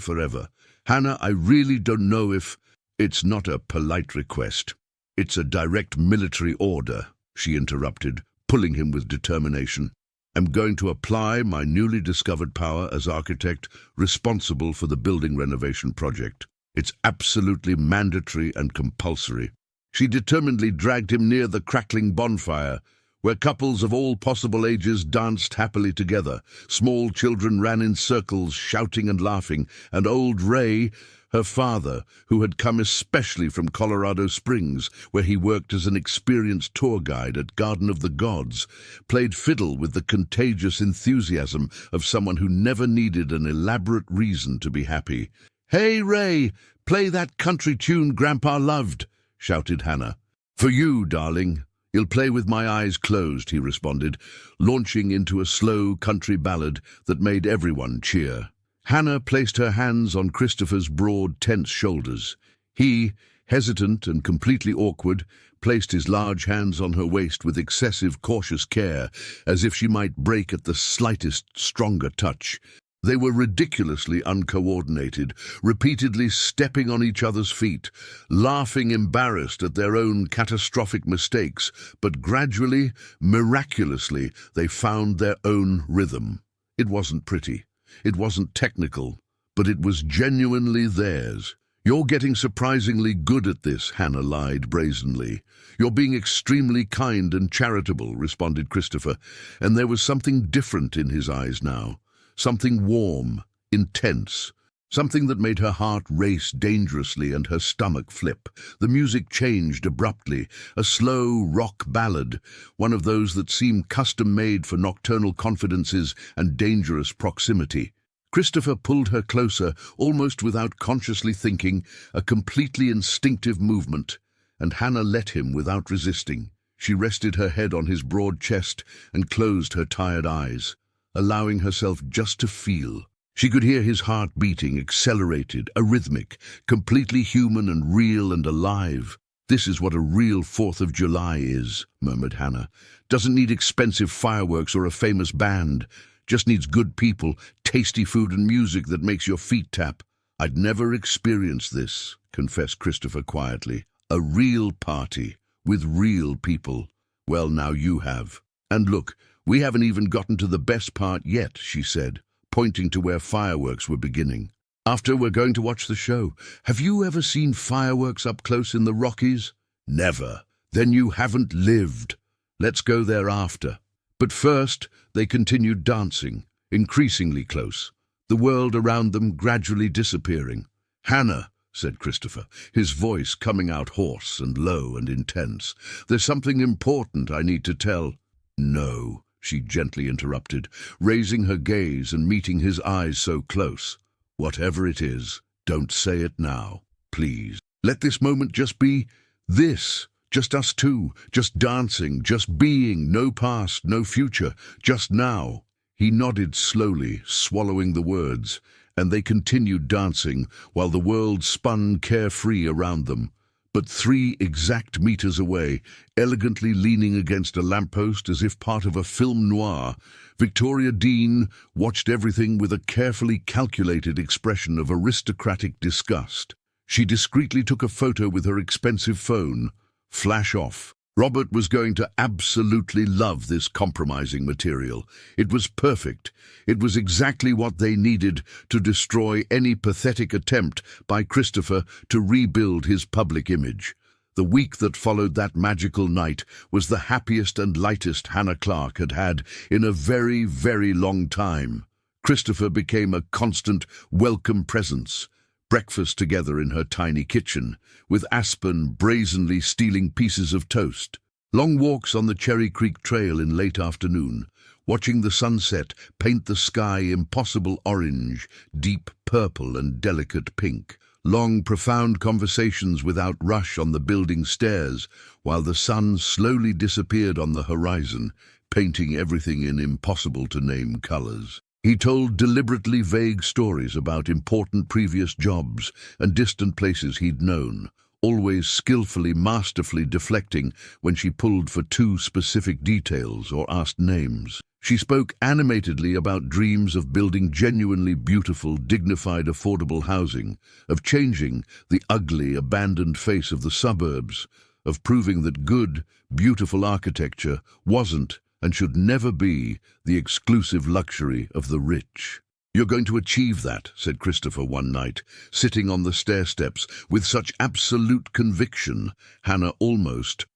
forever. Hannah, I really don't know if—" "It's not a polite request. It's a direct military order," she interrupted, pulling him with determination. "I'm going to apply my newly discovered power as architect responsible for the building renovation project. It's absolutely mandatory and compulsory." She determinedly dragged him near the crackling bonfire, where couples of all possible ages danced happily together. Small children ran in circles, shouting and laughing, and old Ray, her father, who had come especially from Colorado Springs, where he worked as an experienced tour guide at Garden of the Gods, played fiddle with the contagious enthusiasm of someone who never needed an elaborate reason to be happy. "Hey, Ray, play that country tune Grandpa loved," shouted Hannah. "For you, darling. You'll play with my eyes closed," he responded, launching into a slow country ballad that made everyone cheer. Hannah placed her hands on Christopher's broad, tense shoulders. He, hesitant and completely awkward, placed his large hands on her waist with excessive cautious care, as if she might break at the slightest stronger touch. They were ridiculously uncoordinated, repeatedly stepping on each other's feet, laughing embarrassed at their own catastrophic mistakes, but gradually, miraculously, they found their own rhythm. It wasn't pretty, it wasn't technical, but it was genuinely theirs. "You're getting surprisingly good at this," Hannah lied brazenly. "You're being extremely kind and charitable," responded Christopher, and there was something different in his eyes now. Something warm, intense, something that made her heart race dangerously and her stomach flip. The music changed abruptly, a slow rock ballad, one of those that seemed custom-made for nocturnal confidences and dangerous proximity. Christopher pulled her closer, almost without consciously thinking, a completely instinctive movement, and Hannah let him without resisting. She rested her head on his broad chest and closed her tired eyes, allowing herself just to feel. She could hear his heart beating, accelerated, arrhythmic, completely human and real and alive. "This is what a real 4th of July is," murmured Hannah. "Doesn't need expensive fireworks or a famous band. Just needs good people, tasty food and music that makes your feet tap." "I'd never experienced this," confessed Christopher quietly. "A real party, with real people. Well, now you have. And look, we haven't even gotten to the best part yet," she said, pointing to where fireworks were beginning. "After, we're going to watch the show. Have you ever seen fireworks up close in the Rockies?" "Never." "Then you haven't lived. Let's go there after." But first, they continued dancing, increasingly close, the world around them gradually disappearing. "Hannah," said Christopher, his voice coming out hoarse and low and intense, "there's something important I need to tell." "No," she gently interrupted, raising her gaze and meeting his eyes so close. "Whatever it is, don't say it now, please. Let this moment just be this. Just us two, just dancing, just being, no past, no future, just now." He nodded slowly, swallowing the words, and they continued dancing while the world spun carefree around them. But 3 exact meters away, elegantly leaning against a lamppost as if part of a film noir, Victoria Dean watched everything with a carefully calculated expression of aristocratic disgust. She discreetly took a photo with her expensive phone. Flash off. Robert was going to absolutely love this compromising material. It was perfect. It was exactly what they needed to destroy any pathetic attempt by Christopher to rebuild his public image. The week that followed that magical night was the happiest and lightest Hannah Clark had had in a very, very long time. Christopher became a constant, welcome presence. Breakfast together in her tiny kitchen, with Aspen brazenly stealing pieces of toast. Long walks on the Cherry Creek Trail in late afternoon, watching the sunset paint the sky impossible orange, deep purple and delicate pink. Long, profound conversations without rush on the building stairs, while the sun slowly disappeared on the horizon, painting everything in impossible-to-name colors. He told deliberately vague stories about important previous jobs and distant places he'd known, always skillfully, masterfully deflecting when she pulled for too specific details or asked names. She spoke animatedly about dreams of building genuinely beautiful, dignified, affordable housing, of changing the ugly, abandoned face of the suburbs, of proving that good, beautiful architecture wasn't and should never be the exclusive luxury of the rich. "You're going to achieve that," said Christopher one night, sitting on the stair steps with such absolute conviction, Hannah almost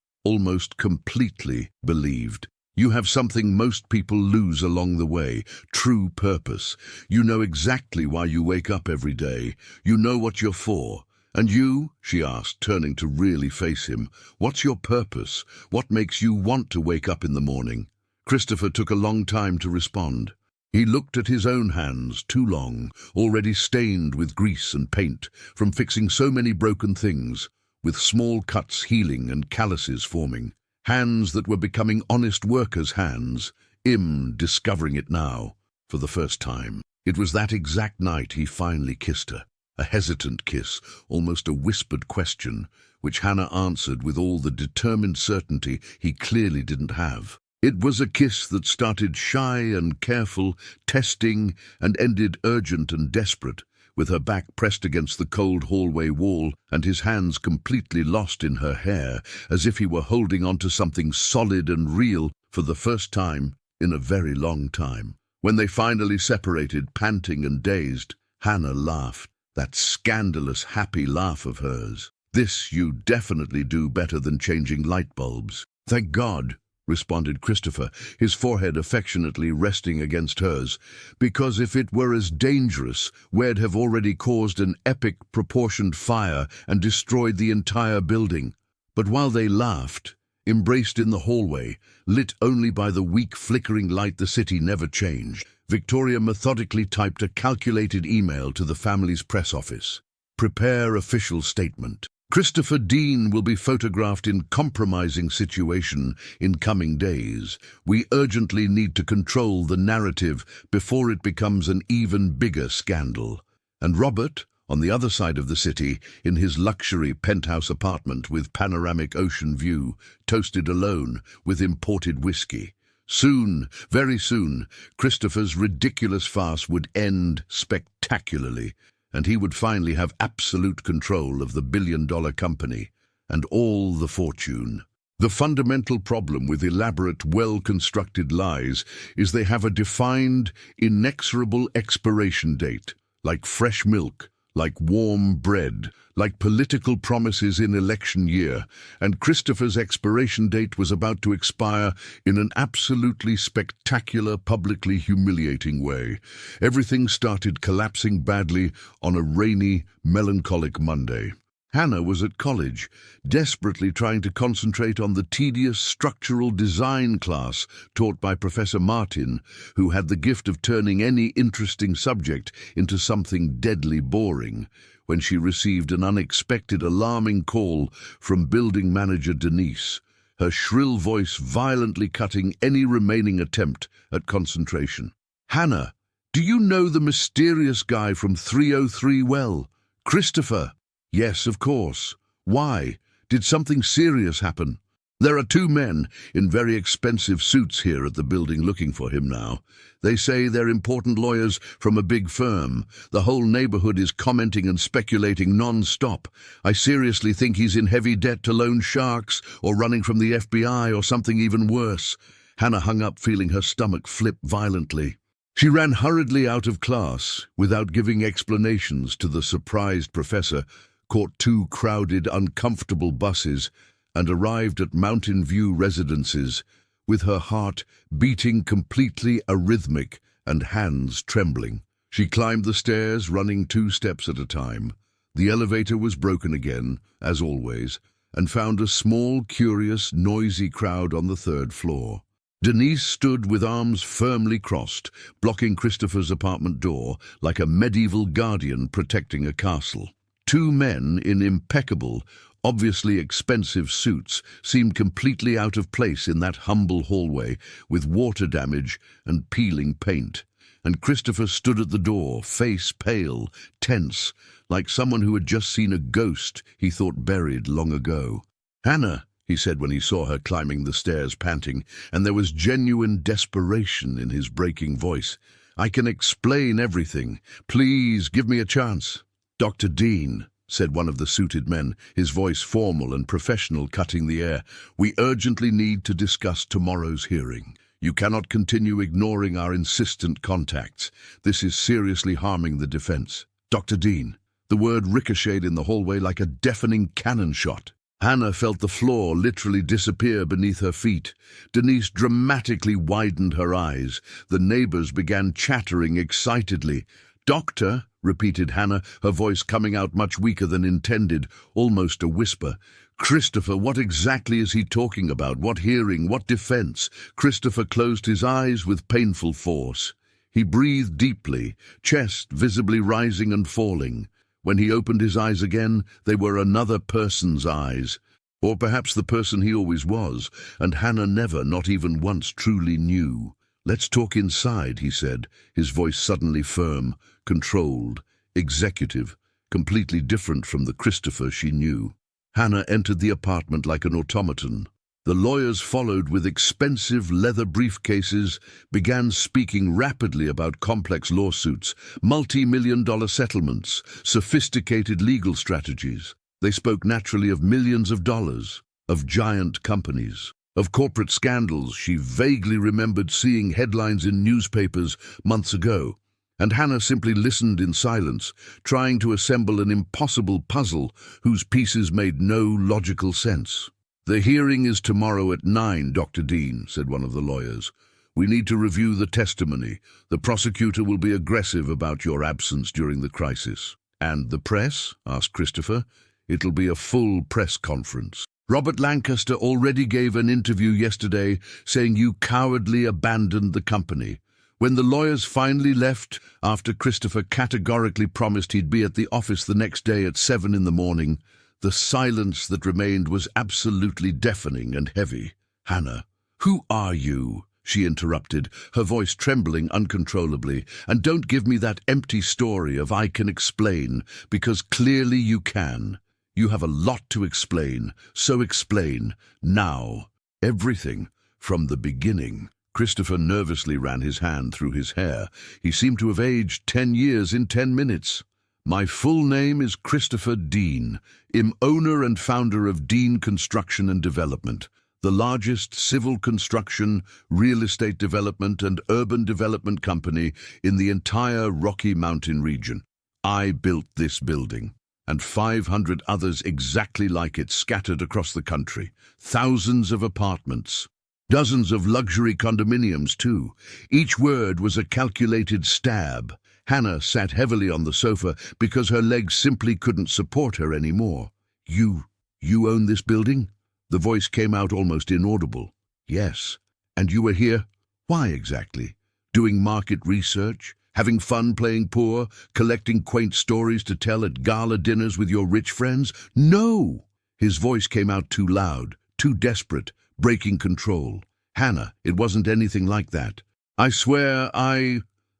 completely believed. "You have something most people lose along the way, true purpose. You know exactly why you wake up every day. You know what you're for. And you," she asked, turning to really face him, "what's your purpose? What makes you want to wake up in the morning?" Christopher took a long time to respond. He looked at his own hands, too long, already stained with grease and paint, from fixing so many broken things, with small cuts healing and calluses forming. Hands that were becoming honest workers' hands, discovering it now, for the first time. It was that exact night he finally kissed her. A hesitant kiss, almost a whispered question, which Hannah answered with all the determined certainty he clearly didn't have. It was a kiss that started shy and careful, testing, and ended urgent and desperate, with her back pressed against the cold hallway wall and his hands completely lost in her hair, as if he were holding on to something solid and real for the first time in a very long time. When they finally separated, panting and dazed, Hannah laughed, that scandalous, happy laugh of hers. "This you definitely do better than changing light bulbs." "Thank God," responded Christopher, his forehead affectionately resting against hers, "because if it were as dangerous, we'd have already caused an epic proportioned fire and destroyed the entire building." But while they laughed, embraced in the hallway, lit only by the weak flickering light the city never changed, Victoria methodically typed a calculated email to the family's press office. "Prepare official statement." Christopher Dean will be photographed in compromising situation in coming days. We urgently need to control the narrative before it becomes an even bigger scandal. And Robert, on the other side of the city, in his luxury penthouse apartment with panoramic ocean view, toasted alone with imported whiskey. Soon, very soon, Christopher's ridiculous farce would end spectacularly, and he would finally have absolute control of the billion-dollar company and all the fortune. The fundamental problem with elaborate, well-constructed lies is they have a defined, inexorable expiration date, like fresh milk, like warm bread, like political promises in election year, and Christopher's expiration date was about to expire in an absolutely spectacular, publicly humiliating way. Everything started collapsing badly on a rainy, melancholic Monday. Hannah was at college, desperately trying to concentrate on the tedious structural design class taught by Professor Martin, who had the gift of turning any interesting subject into something deadly boring, when she received an unexpected alarming call from building manager Denise, her shrill voice violently cutting any remaining attempt at concentration. "Hannah, do you know the mysterious guy from 303 well? Christopher?" "Yes, of course. Why? Did something serious happen?" "There are two men in very expensive suits here at the building looking for him now. They say they're important lawyers from a big firm. The whole neighborhood is commenting and speculating non-stop. I seriously think he's in heavy debt to loan sharks or running from the FBI or something even worse." Hannah hung up, feeling her stomach flip violently. She ran hurriedly out of class without giving explanations to the surprised professor, caught two crowded, uncomfortable buses, and arrived at Mountain View residences with her heart beating completely arrhythmic and hands trembling. She climbed the stairs, running 2 steps at a time. The elevator was broken again, as always, and found a small, curious, noisy crowd on the 3rd floor. Denise stood with arms firmly crossed, blocking Christopher's apartment door like a medieval guardian protecting a castle. 2 men in impeccable, obviously expensive suits seemed completely out of place in that humble hallway with water damage and peeling paint. And Christopher stood at the door, face pale, tense, like someone who had just seen a ghost he thought buried long ago. "Hannah," he said when he saw her climbing the stairs panting, and there was genuine desperation in his breaking voice. "I can explain everything. Please give me a chance." "Dr. Dean," said one of the suited men, his voice formal and professional, cutting the air, "we urgently need to discuss tomorrow's hearing. You cannot continue ignoring our insistent contacts. This is seriously harming the defense." "Dr. Dean." The word ricocheted in the hallway like a deafening cannon shot. Hannah felt the floor literally disappear beneath her feet. Denise dramatically widened her eyes. The neighbors began chattering excitedly. "Doctor," repeated Hannah, her voice coming out much weaker than intended, almost a whisper. "Christopher, what exactly is he talking about? What hearing? What defense?" Christopher closed his eyes with painful force. He breathed deeply, chest visibly rising and falling. When he opened his eyes again, they were another person's eyes. Or perhaps the person he always was, and Hannah never, not even once, truly knew. "Let's talk inside," he said, his voice suddenly firm, controlled, executive, completely different from the Christopher she knew. Hannah entered the apartment like an automaton. The lawyers followed with expensive leather briefcases, began speaking rapidly about complex lawsuits, multi-million-dollar settlements, sophisticated legal strategies. They spoke naturally of millions of dollars, of giant companies, of corporate scandals she vaguely remembered seeing headlines in newspapers months ago. And Hannah simply listened in silence, trying to assemble an impossible puzzle whose pieces made no logical sense. "The hearing is tomorrow at 9, Dr. Dean," said one of the lawyers. "We need to review the testimony. The prosecutor will be aggressive about your absence during the crisis." "And the press?" asked Christopher. "It'll be a full press conference. Robert Lancaster already gave an interview yesterday saying you cowardly abandoned the company." When the lawyers finally left, after Christopher categorically promised he'd be at the office the next day at 7 in the morning, The silence that remained was absolutely deafening and heavy. "Hannah, who are you?" she interrupted, her voice trembling uncontrollably. "And don't give me that empty story of I can explain, because clearly you can. You have a lot to explain, so explain, now. Everything, from the beginning." Christopher nervously ran his hand through his hair. He seemed to have aged 10 years in 10 minutes. "My full name is Christopher Dean. I'm owner and founder of Dean Construction and Development, the largest civil construction, real estate development, and urban development company in the entire Rocky Mountain region. I built this building, and 500 others exactly like it scattered across the country. Thousands of apartments. Dozens of luxury condominiums, too. Each word was a calculated stab." Hannah sat heavily on the sofa because her legs simply couldn't support her anymore. You own this building?" The voice came out almost inaudible. "Yes. And you were here? Why exactly? Doing market research? Having fun playing poor? Collecting quaint stories to tell at gala dinners with your rich friends?" "No!" His voice came out too loud, too desperate, breaking control. "Hannah, it wasn't anything like that. I swear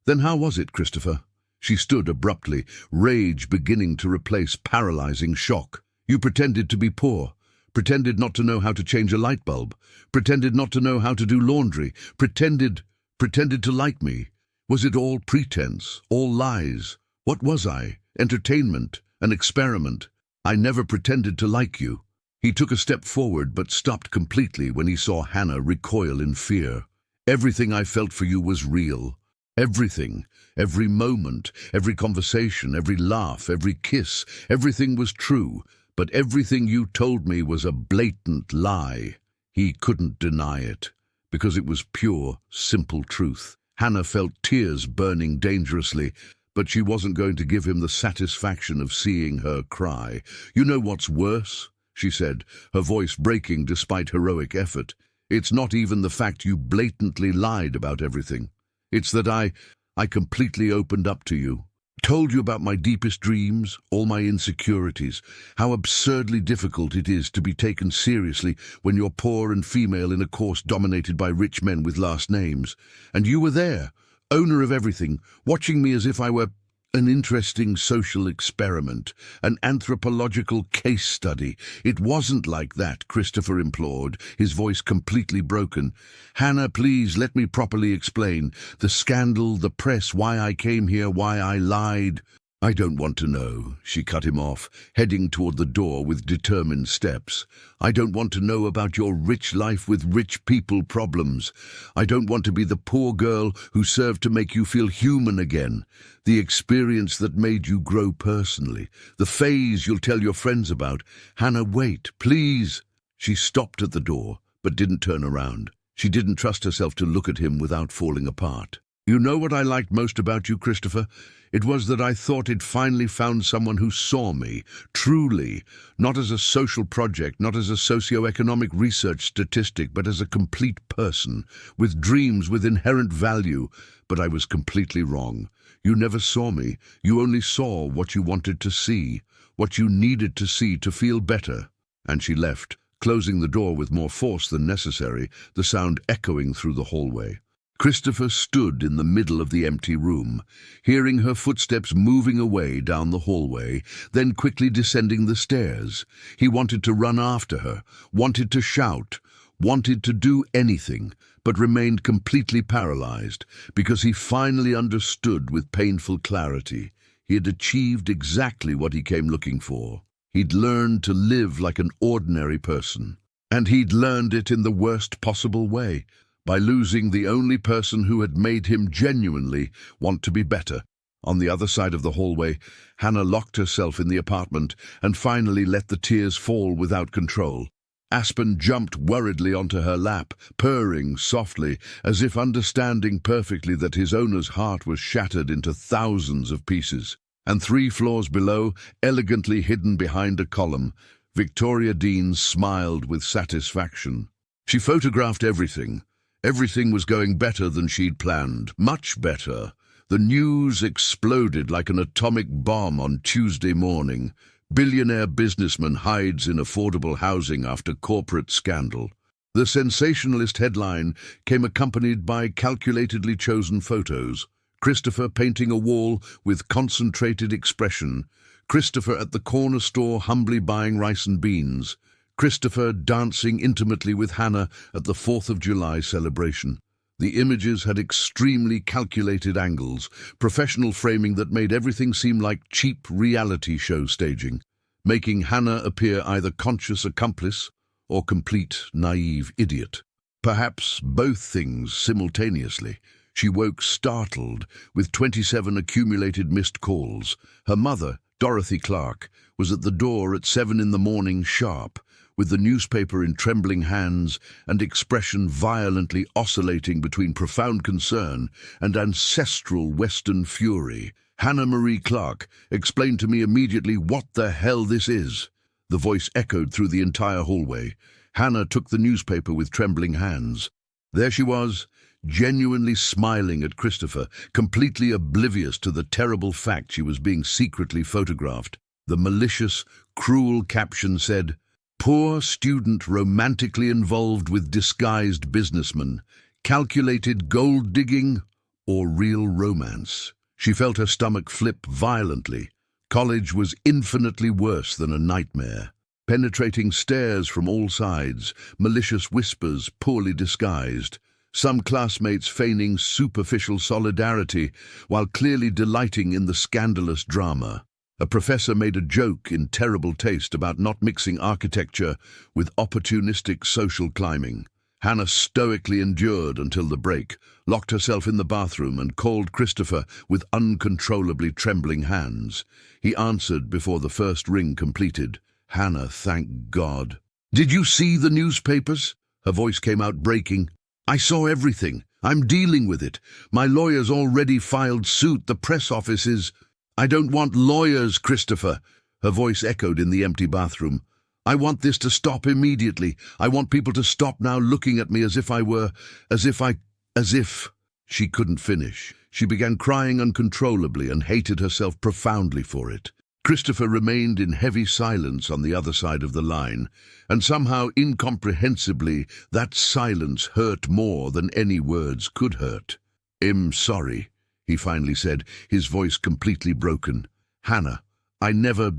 Then how was it, Christopher?" She stood abruptly, rage beginning to replace paralyzing shock. "You pretended to be poor, pretended not to know how to change a light bulb, pretended not to know how to do laundry, pretended to like me. Was it all pretense, all lies? What was I? Entertainment, an experiment? I never pretended to like you." He took a step forward but stopped completely when he saw Hannah recoil in fear. "Everything I felt for you was real. Everything, every moment, every conversation, every laugh, every kiss, everything was true, but everything you told me was a blatant lie." He couldn't deny it, because it was pure, simple truth. Hannah felt tears burning dangerously, but she wasn't going to give him the satisfaction of seeing her cry. "You know what's worse?" she said, her voice breaking despite heroic effort. "It's not even the fact you blatantly lied about everything. It's that I completely opened up to you. Told you about my deepest dreams, all my insecurities, how absurdly difficult it is to be taken seriously when you're poor and female in a course dominated by rich men with last names. And you were there, owner of everything, watching me as if I were an interesting social experiment, an anthropological case study. It wasn't like that," Christopher implored, his voice completely broken. "Hannah, please, let me properly explain. The scandal, the press, why I came here, why I lied." "I don't want to know," she cut him off, heading toward the door with determined steps. "I don't want to know about your rich life with rich people problems. I don't want to be the poor girl who served to make you feel human again. The experience that made you grow personally. The phase you'll tell your friends about. Hannah, wait, please." She stopped at the door, but didn't turn around. She didn't trust herself to look at him without falling apart. "You know what I liked most about you, Christopher? It was that I thought I'd finally found someone who saw me, truly, not as a social project, not as a socio-economic research statistic, but as a complete person, with dreams, with inherent value. But I was completely wrong. You never saw me. You only saw what you wanted to see, what you needed to see to feel better." And she left, closing the door with more force than necessary, the sound echoing through the hallway. Christopher stood in the middle of the empty room, hearing her footsteps moving away down the hallway, then quickly descending the stairs. He wanted to run after her, wanted to shout, wanted to do anything, but remained completely paralyzed, because he finally understood with painful clarity. He had achieved exactly what he came looking for. He'd learned to live like an ordinary person, and he'd learned it in the worst possible way, by losing the only person who had made him genuinely want to be better. On the other side of the hallway, Hannah locked herself in the apartment and finally let the tears fall without control. Aspen jumped worriedly onto her lap, purring softly, as if understanding perfectly that his owner's heart was shattered into thousands of pieces. And 3 floors below, elegantly hidden behind a column, Victoria Dean smiled with satisfaction. She photographed everything. Everything was going better than she'd planned, much better. The news exploded like an atomic bomb on Tuesday morning. Billionaire businessman hides in affordable housing after corporate scandal. The sensationalist headline came accompanied by calculatedly chosen photos. Christopher painting a wall with concentrated expression. Christopher at the corner store humbly buying rice and beans. Christopher dancing intimately with Hannah at the 4th of July celebration. The images had extremely calculated angles, professional framing that made everything seem like cheap reality show staging, making Hannah appear either conscious accomplice or complete naive idiot. Perhaps both things simultaneously. She woke startled, with 27 accumulated missed calls. Her mother, Dorothy Clark, was at the door at 7 in the morning sharp, with the newspaper in trembling hands and expression violently oscillating between profound concern and ancestral Western fury. "Hannah Marie Clark, explain to me immediately what the hell this is." The voice echoed through the entire hallway. Hannah took the newspaper with trembling hands. There she was, genuinely smiling at Christopher, completely oblivious to the terrible fact she was being secretly photographed. The malicious, cruel caption said, "Poor student romantically involved with disguised businessman. Calculated gold digging or real romance?" She felt her stomach flip violently. College was infinitely worse than a nightmare. Penetrating stares from all sides, malicious whispers poorly disguised. Some classmates feigning superficial solidarity while clearly delighting in the scandalous drama. A professor made a joke in terrible taste about not mixing architecture with opportunistic social climbing. Hannah stoically endured until the break, locked herself in the bathroom and called Christopher with uncontrollably trembling hands. He answered before the first ring completed. "Hannah, thank God." "Did you see the newspapers?" Her voice came out breaking. "I saw everything. I'm dealing with it. My lawyer's already filed suit. The press office is—" "I don't want lawyers, Christopher." Her voice echoed in the empty bathroom. "I want this to stop immediately. I want people to stop now looking at me as if She couldn't finish. She began crying uncontrollably and hated herself profoundly for it. Christopher remained in heavy silence on the other side of the line, and somehow incomprehensibly that silence hurt more than any words could hurt. "I'm sorry," he finally said, his voice completely broken. "Hannah, I never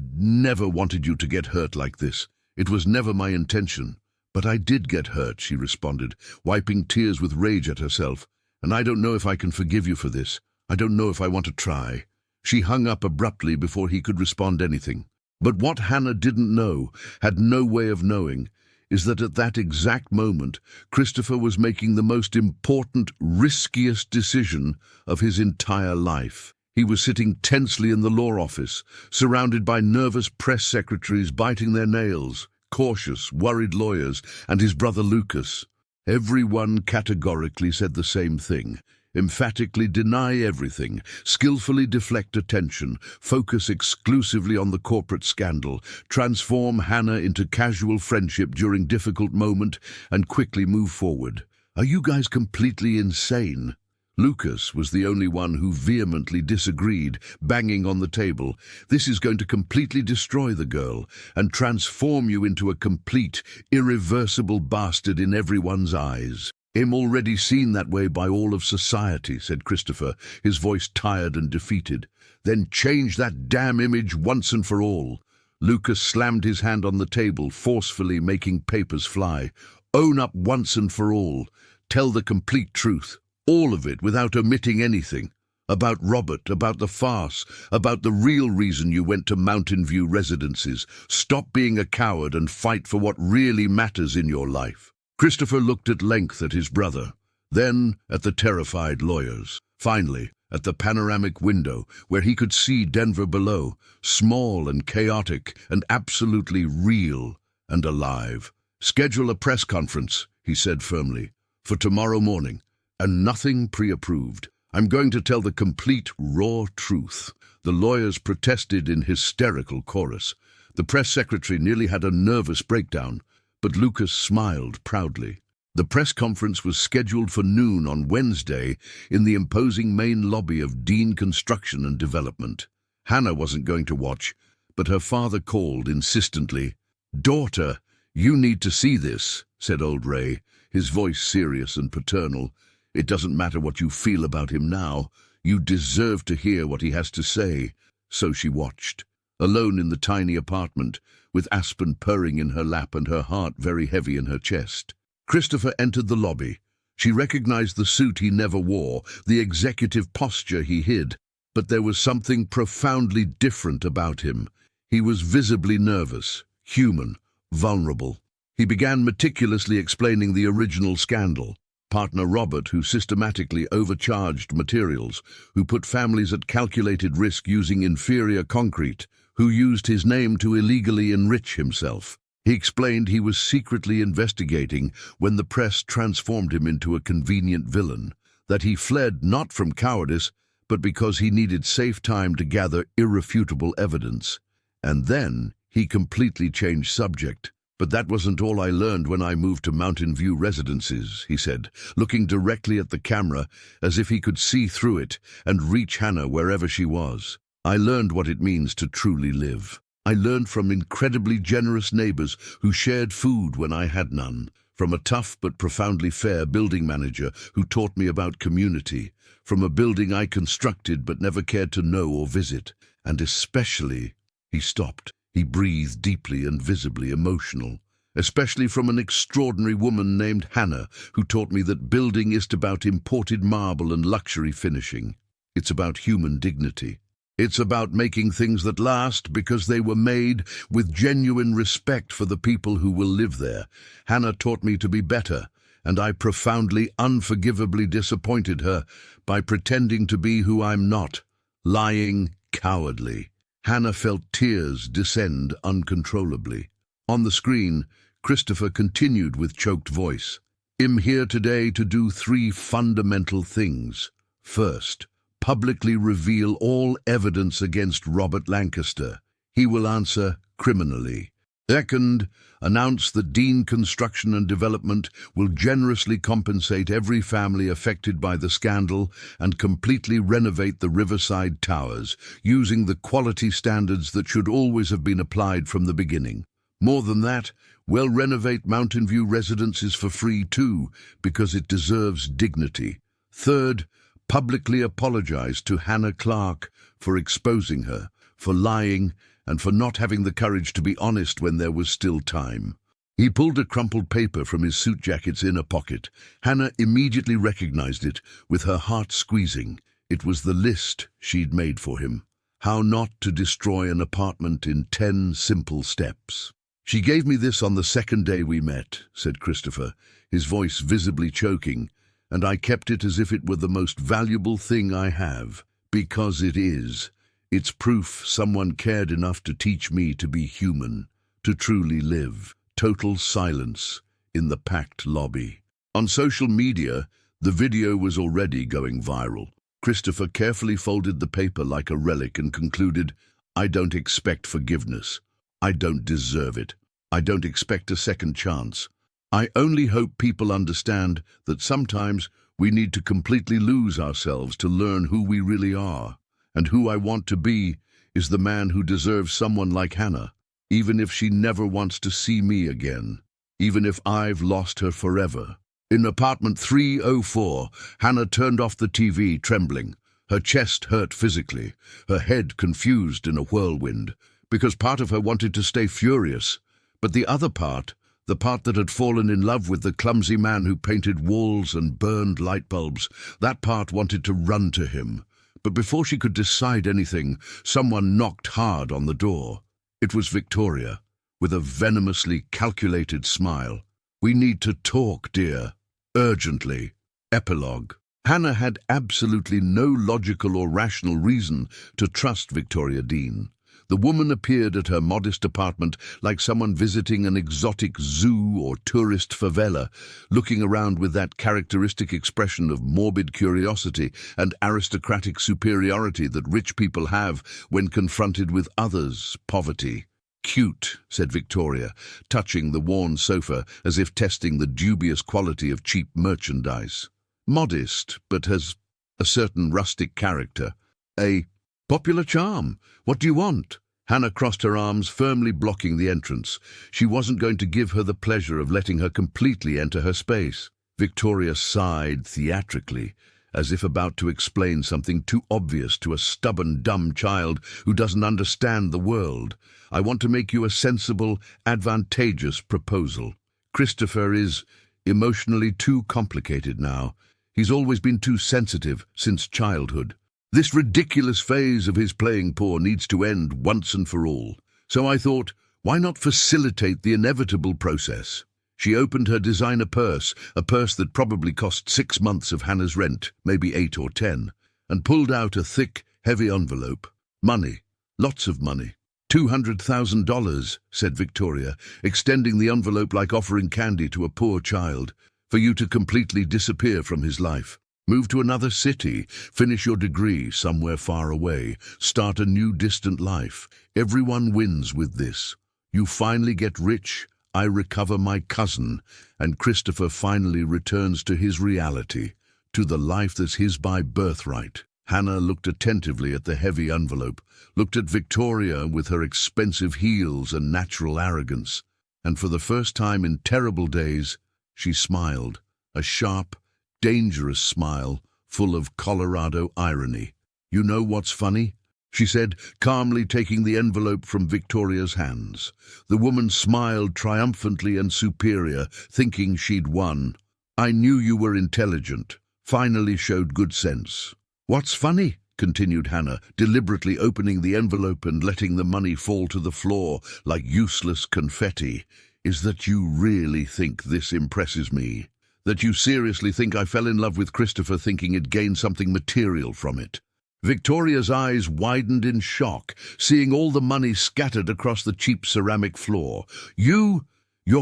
wanted you to get hurt like this. It was never my intention. But I did get hurt," she responded, wiping tears with rage at herself. "And I don't know if I can forgive you for this. I don't know if I want to try." She hung up abruptly before he could respond anything. But what Hannah didn't know, had no way of knowing, is that at that exact moment, Christopher was making the most important, riskiest decision of his entire life. He was sitting tensely in the law office, surrounded by nervous press secretaries biting their nails, cautious, worried lawyers, and his brother Lucas. Everyone categorically said the same thing. Emphatically deny everything, skillfully deflect attention, focus exclusively on the corporate scandal, transform Hannah into casual friendship during difficult moment, and quickly move forward. Are you guys completely insane? Lucas was the only one who vehemently disagreed, banging on the table. This is going to completely destroy the girl and transform you into a complete, irreversible bastard in everyone's eyes. "I'm already seen that way by all of society," said Christopher, his voice tired and defeated. "Then change that damn image once and for all." Lucas slammed his hand on the table, forcefully making papers fly. "Own up once and for all. Tell the complete truth. All of it, without omitting anything. About Robert, about the farce, about the real reason you went to Mountain View residences. Stop being a coward and fight for what really matters in your life." Christopher looked at length at his brother, then at the terrified lawyers. Finally, at the panoramic window, where he could see Denver below, small and chaotic and absolutely real and alive. "Schedule a press conference," he said firmly, "for tomorrow morning, and nothing pre-approved. I'm going to tell the complete, raw truth." The lawyers protested in hysterical chorus. The press secretary nearly had a nervous breakdown, but Lucas smiled proudly. The press conference was scheduled for noon on Wednesday in the imposing main lobby of Dean Construction and Development. Hannah wasn't going to watch, but her father called insistently. "Daughter, you need to see this," said old Ray, his voice serious and paternal. "It doesn't matter what you feel about him now. You deserve to hear what he has to say." So she watched, alone in the tiny apartment, with Aspen purring in her lap and her heart very heavy in her chest. Christopher entered the lobby. She recognized the suit he never wore, the executive posture he hid, but there was something profoundly different about him. He was visibly nervous, human, vulnerable. He began meticulously explaining the original scandal. Partner Robert, who systematically overcharged materials, who put families at calculated risk using inferior concrete, who used his name to illegally enrich himself. He explained he was secretly investigating when the press transformed him into a convenient villain, that he fled not from cowardice, but because he needed safe time to gather irrefutable evidence. And then he completely changed subject. "But that wasn't all I learned when I moved to Mountain View Residences," he said, looking directly at the camera as if he could see through it and reach Hannah wherever she was. "I learned what it means to truly live. I learned from incredibly generous neighbors who shared food when I had none, from a tough but profoundly fair building manager who taught me about community, from a building I constructed but never cared to know or visit, and especially—" He stopped. He breathed deeply and visibly emotional. "Especially from an extraordinary woman named Hannah, who taught me that building isn't about imported marble and luxury finishing. It's about human dignity. It's about making things that last because they were made with genuine respect for the people who will live there. Hannah taught me to be better, and I profoundly, unforgivably disappointed her by pretending to be who I'm not, lying cowardly." Hannah felt tears descend uncontrollably. On the screen, Christopher continued with choked voice. "I'm here today to do 3 fundamental things. First, publicly reveal all evidence against Robert Lancaster. He will answer criminally. Second, announce that Dean Construction and Development will generously compensate every family affected by the scandal and completely renovate the Riverside Towers, using the quality standards that should always have been applied from the beginning. More than that, we'll renovate Mountain View Residences for free too, because it deserves dignity. Third, publicly apologize to Hannah Clark for exposing her, for lying, and for not having the courage to be honest when there was still time." He pulled a crumpled paper from his suit jacket's inner pocket. Hannah immediately recognized it, with her heart squeezing. It was the list she'd made for him. How not to destroy an apartment in 10 simple steps. "She gave me this on the second day we met," said Christopher, his voice visibly choking, "and I kept it as if it were the most valuable thing I have. Because it is. It's proof someone cared enough to teach me to be human, to truly live." Total silence in the packed lobby. On social media, the video was already going viral. Christopher carefully folded the paper like a relic and concluded, "I don't expect forgiveness. I don't deserve it. I don't expect a second chance. I only hope people understand that sometimes we need to completely lose ourselves to learn who we really are. And who I want to be is the man who deserves someone like Hannah, even if she never wants to see me again, even if I've lost her forever." In apartment 304, Hannah turned off the TV, trembling. Her chest hurt physically, her head confused in a whirlwind, because part of her wanted to stay furious, but the other part, the part that had fallen in love with the clumsy man who painted walls and burned light bulbs, that part wanted to run to him. But before she could decide anything, someone knocked hard on the door. It was Victoria, with a venomously calculated smile. "We need to talk, dear. Urgently." Epilogue. Hannah had absolutely no logical or rational reason to trust Victoria Dean. The woman appeared at her modest apartment like someone visiting an exotic zoo or tourist favela, looking around with that characteristic expression of morbid curiosity and aristocratic superiority that rich people have when confronted with others' poverty. "Cute," said Victoria, touching the worn sofa as if testing the dubious quality of cheap merchandise. "Modest, but has a certain rustic character. A popular charm. What do you want?" Hannah crossed her arms, firmly blocking the entrance. She wasn't going to give her the pleasure of letting her completely enter her space. Victoria sighed theatrically, as if about to explain something too obvious to a stubborn, dumb child who doesn't understand the world. I want to make you a sensible, advantageous proposal. Christopher is emotionally too complicated now. He's always been too sensitive since childhood. This ridiculous phase of his playing poor needs to end once and for all. So I thought, why not facilitate the inevitable process? She opened her designer purse, a purse that probably cost 6 months of Hannah's rent, maybe 8 or 10, and pulled out a thick, heavy envelope. Money. Lots of money. $200,000, said Victoria, extending the envelope like offering candy to a poor child, for you to completely disappear from his life. Move to another city, finish your degree somewhere far away, start a new distant life. Everyone wins with this. You finally get rich, I recover my cousin, and Christopher finally returns to his reality, to the life that's his by birthright. Hannah looked attentively at the heavy envelope, looked at Victoria with her expensive heels and natural arrogance, and for the first time in terrible days, she smiled, a sharp, dangerous smile, full of Colorado irony. You know what's funny? She said, calmly taking the envelope from Victoria's hands. The woman smiled triumphantly and superior, thinking she'd won. I knew you were intelligent, finally showed good sense. What's funny? Continued Hannah, deliberately opening the envelope and letting the money fall to the floor like useless confetti, is that you really think this impresses me. That you seriously think I fell in love with Christopher thinking it gained something material from it. Victoria's eyes widened in shock, seeing all the money scattered across the cheap ceramic floor. You're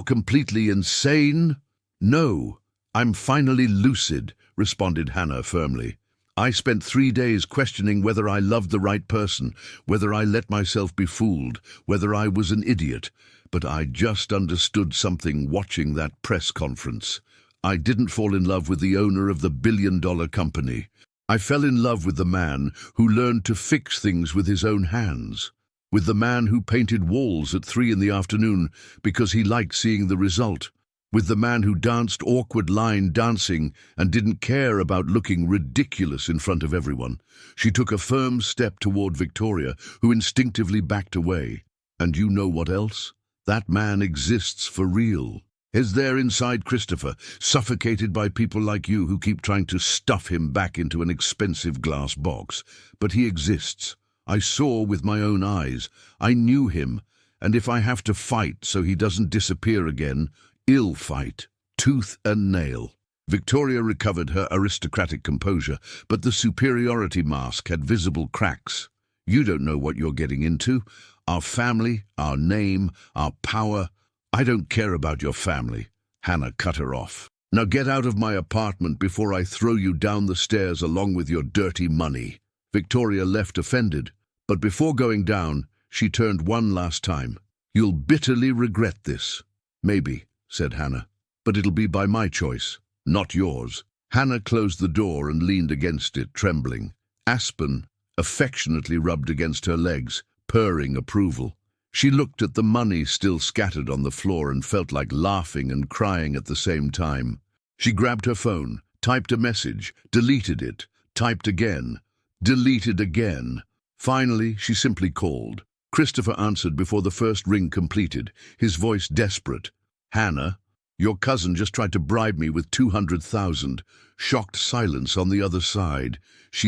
completely insane? No, I'm finally lucid, responded Hannah firmly. I spent 3 days questioning whether I loved the right person, whether I let myself be fooled, whether I was an idiot. But I just understood something watching that press conference. I didn't fall in love with the owner of the billion-dollar company. I fell in love with the man who learned to fix things with his own hands, with the man who painted walls at 3 in the afternoon because he liked seeing the result, with the man who danced awkward line dancing and didn't care about looking ridiculous in front of everyone. She took a firm step toward Victoria, who instinctively backed away. And you know what else? That man exists for real. Is there inside Christopher, suffocated by people like you who keep trying to stuff him back into an expensive glass box. But he exists. I saw with my own eyes. I knew him, and if I have to fight so he doesn't disappear again, I'll fight, tooth and nail. Victoria recovered her aristocratic composure, but the superiority mask had visible cracks. You don't know what you're getting into. Our family, our name, our power. I don't care about your family. Hannah cut her off. Now get out of my apartment before I throw you down the stairs along with your dirty money. Victoria left offended, but before going down, she turned one last time. You'll bitterly regret this. Maybe, said Hannah, but it'll be by my choice, not yours. Hannah closed the door and leaned against it, trembling. Aspen affectionately rubbed against her legs, purring approval. She looked at the money still scattered on the floor and felt like laughing and crying at the same time. She grabbed her phone, typed a message, deleted it, typed again, deleted again. Finally, she simply called. Christopher answered before the first ring completed, his voice desperate. Hannah, your cousin just tried to bribe me with $200,000. Shocked silence on the other side.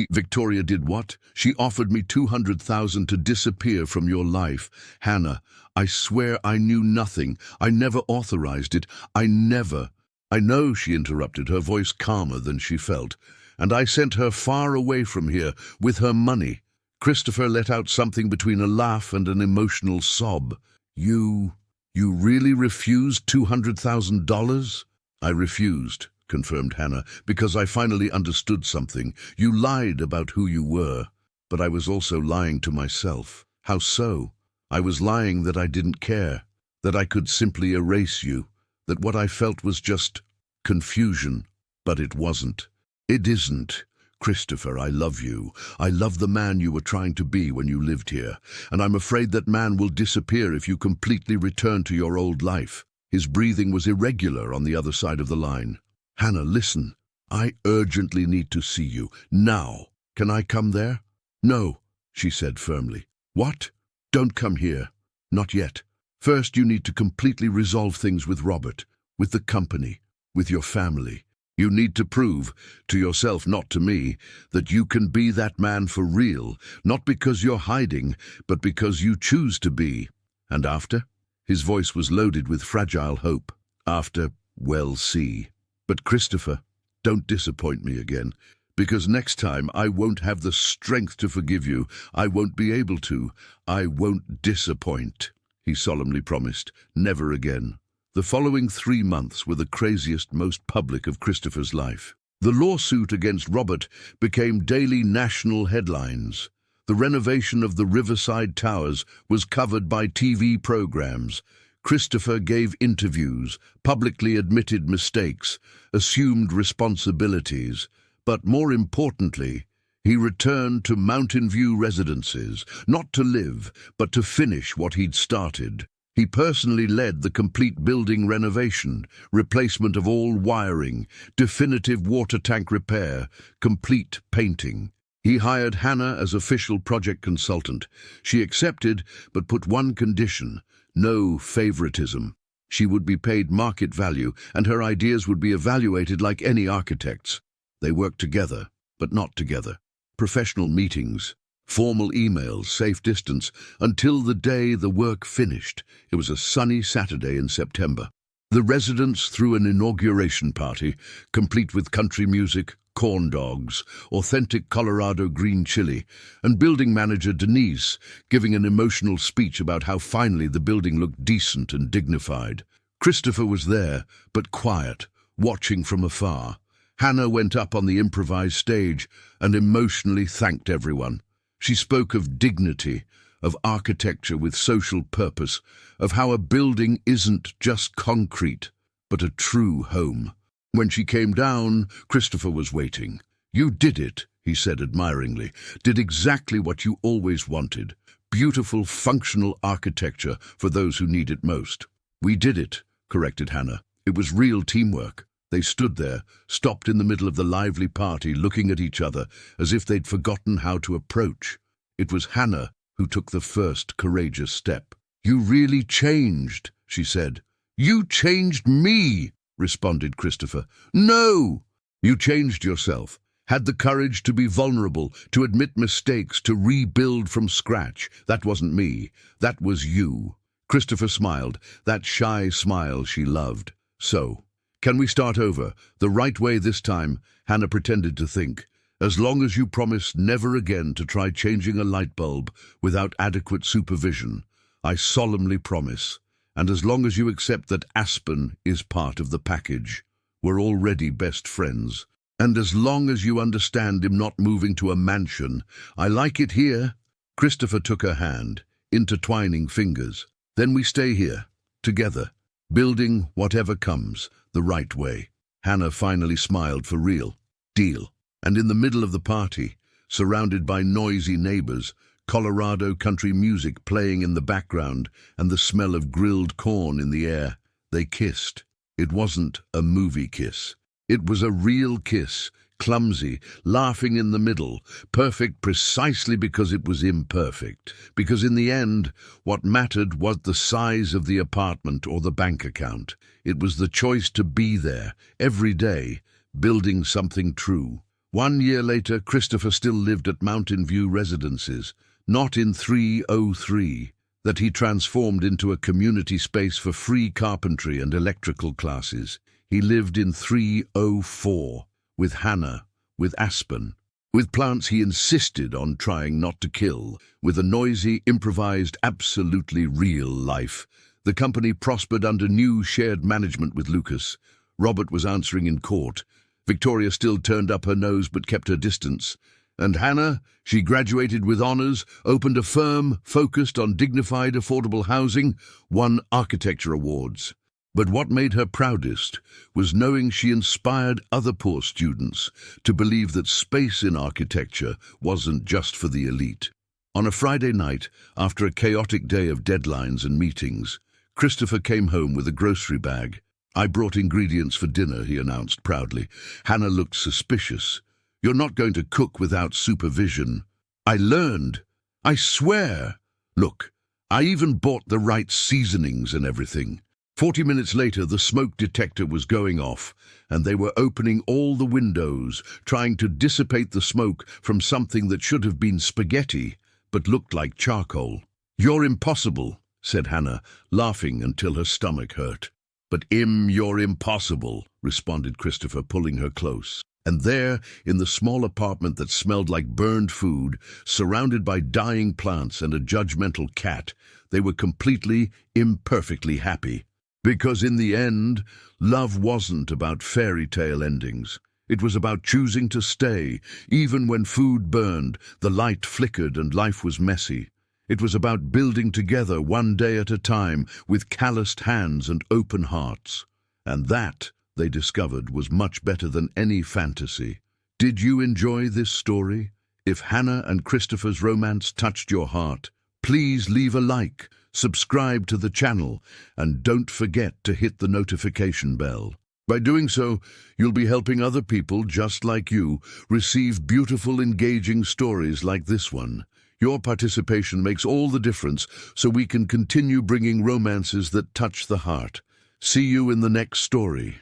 Victoria did what? She offered me $200,000 to disappear from your life. Hannah, I swear I knew nothing. I never authorized it. I know, she interrupted, her voice calmer than she felt. And I sent her far away from here with her money. Christopher let out something between a laugh and an emotional sob. You really refused $200,000? I refused, confirmed Hannah, because I finally understood something. You lied about who you were, but I was also lying to myself. How so? I was lying that I didn't care, that I could simply erase you, that what I felt was just confusion. But it wasn't. It isn't. Christopher, I love you. I love the man you were trying to be when you lived here, and I'm afraid that man will disappear if you completely return to your old life. His breathing was irregular on the other side of the line. Hannah, listen. I urgently need to see you. Now. Can I come there? No, she said firmly. What? Don't come here. Not yet. First, you need to completely resolve things with Robert, with the company, with your family. You need to prove, to yourself, not to me, that you can be that man for real, not because you're hiding, but because you choose to be. And after? His voice was loaded with fragile hope. After, well, see. But Christopher, don't disappoint me again, because next time I won't have the strength to forgive you. I won't be able to. I won't disappoint, he solemnly promised. Never again. The following 3 months were the craziest, most public of Christopher's life. The lawsuit against Robert became daily national headlines. The renovation of the Riverside Towers was covered by TV programs. Christopher gave interviews, publicly admitted mistakes, assumed responsibilities, but more importantly, he returned to Mountain View residences, not to live, but to finish what he'd started. He personally led the complete building renovation, replacement of all wiring, definitive water tank repair, complete painting. He hired Hannah as official project consultant. She accepted, but put one condition: no favoritism. She would be paid market value, and her ideas would be evaluated like any architect's. They worked together, but not together. Professional meetings, formal emails, safe distance, until the day the work finished. It was a sunny Saturday in September. The residents threw an inauguration party, complete with country music, corn dogs, authentic Colorado green chili, and building manager Denise giving an emotional speech about how finally the building looked decent and dignified. Christopher was there, but quiet, watching from afar. Hannah went up on the improvised stage and emotionally thanked everyone. She spoke of dignity, of architecture with social purpose, of how a building isn't just concrete, but a true home. When she came down, Christopher was waiting. You did it, he said admiringly. Did exactly what you always wanted. Beautiful, functional architecture for those who need it most. We did it, corrected Hannah. It was real teamwork. They stood there, stopped in the middle of the lively party, looking at each other as if they'd forgotten how to approach. It was Hannah who took the first courageous step. You really changed, she said. You changed me, responded Christopher. No! You changed yourself, had the courage to be vulnerable, to admit mistakes, to rebuild from scratch. That wasn't me. That was you. Christopher smiled, that shy smile she loved. So, can we start over? The right way this time, Hannah pretended to think. As long as you promise never again to try changing a light bulb without adequate supervision, I solemnly promise. And as long as you accept that Aspen is part of the package, we're already best friends. And as long as you understand him not moving to a mansion, I like it here. Christopher took her hand, intertwining fingers. Then we stay here, together, building whatever comes, the right way. Hannah finally smiled for real. Deal. And in the middle of the party, surrounded by noisy neighbors, Colorado country music playing in the background and the smell of grilled corn in the air, they kissed. It wasn't a movie kiss. It was a real kiss, clumsy, laughing in the middle, perfect precisely because it was imperfect. Because in the end, what mattered was the size of the apartment or the bank account. It was the choice to be there, every day, building something true. 1 year later, Christopher still lived at Mountain View Residences, not in 303, that he transformed into a community space for free carpentry and electrical classes. He lived in 304, with Hannah, with Aspen, with plants he insisted on trying not to kill, with a noisy, improvised, absolutely real life. The company prospered under new shared management with Lucas. Robert was answering in court. Victoria still turned up her nose but kept her distance. And Hannah, she graduated with honors, opened a firm focused on dignified, affordable housing, won architecture awards. But what made her proudest was knowing she inspired other poor students to believe that space in architecture wasn't just for the elite. On a Friday night, after a chaotic day of deadlines and meetings, Christopher came home with a grocery bag. "I brought ingredients for dinner," he announced proudly. Hannah looked suspicious. "You're not going to cook without supervision." "I learned. I swear. Look, I even bought the right seasonings and everything." 40 minutes later, the smoke detector was going off, and they were opening all the windows, trying to dissipate the smoke from something that should have been spaghetti, but looked like charcoal. "You're impossible," said Hannah, laughing until her stomach hurt. "But you're impossible," responded Christopher, pulling her close. And there, in the small apartment that smelled like burned food, surrounded by dying plants and a judgmental cat, they were completely, imperfectly happy. Because in the end, love wasn't about fairy tale endings. It was about choosing to stay, even when food burned, the light flickered and life was messy. It was about building together one day at a time with calloused hands and open hearts. And that, they discovered, was much better than any fantasy. Did you enjoy this story? If Hannah and Christopher's romance touched your heart, please leave a like, subscribe to the channel, and don't forget to hit the notification bell. By doing so, you'll be helping other people just like you receive beautiful, engaging stories like this one. Your participation makes all the difference so we can continue bringing romances that touch the heart. See you in the next story.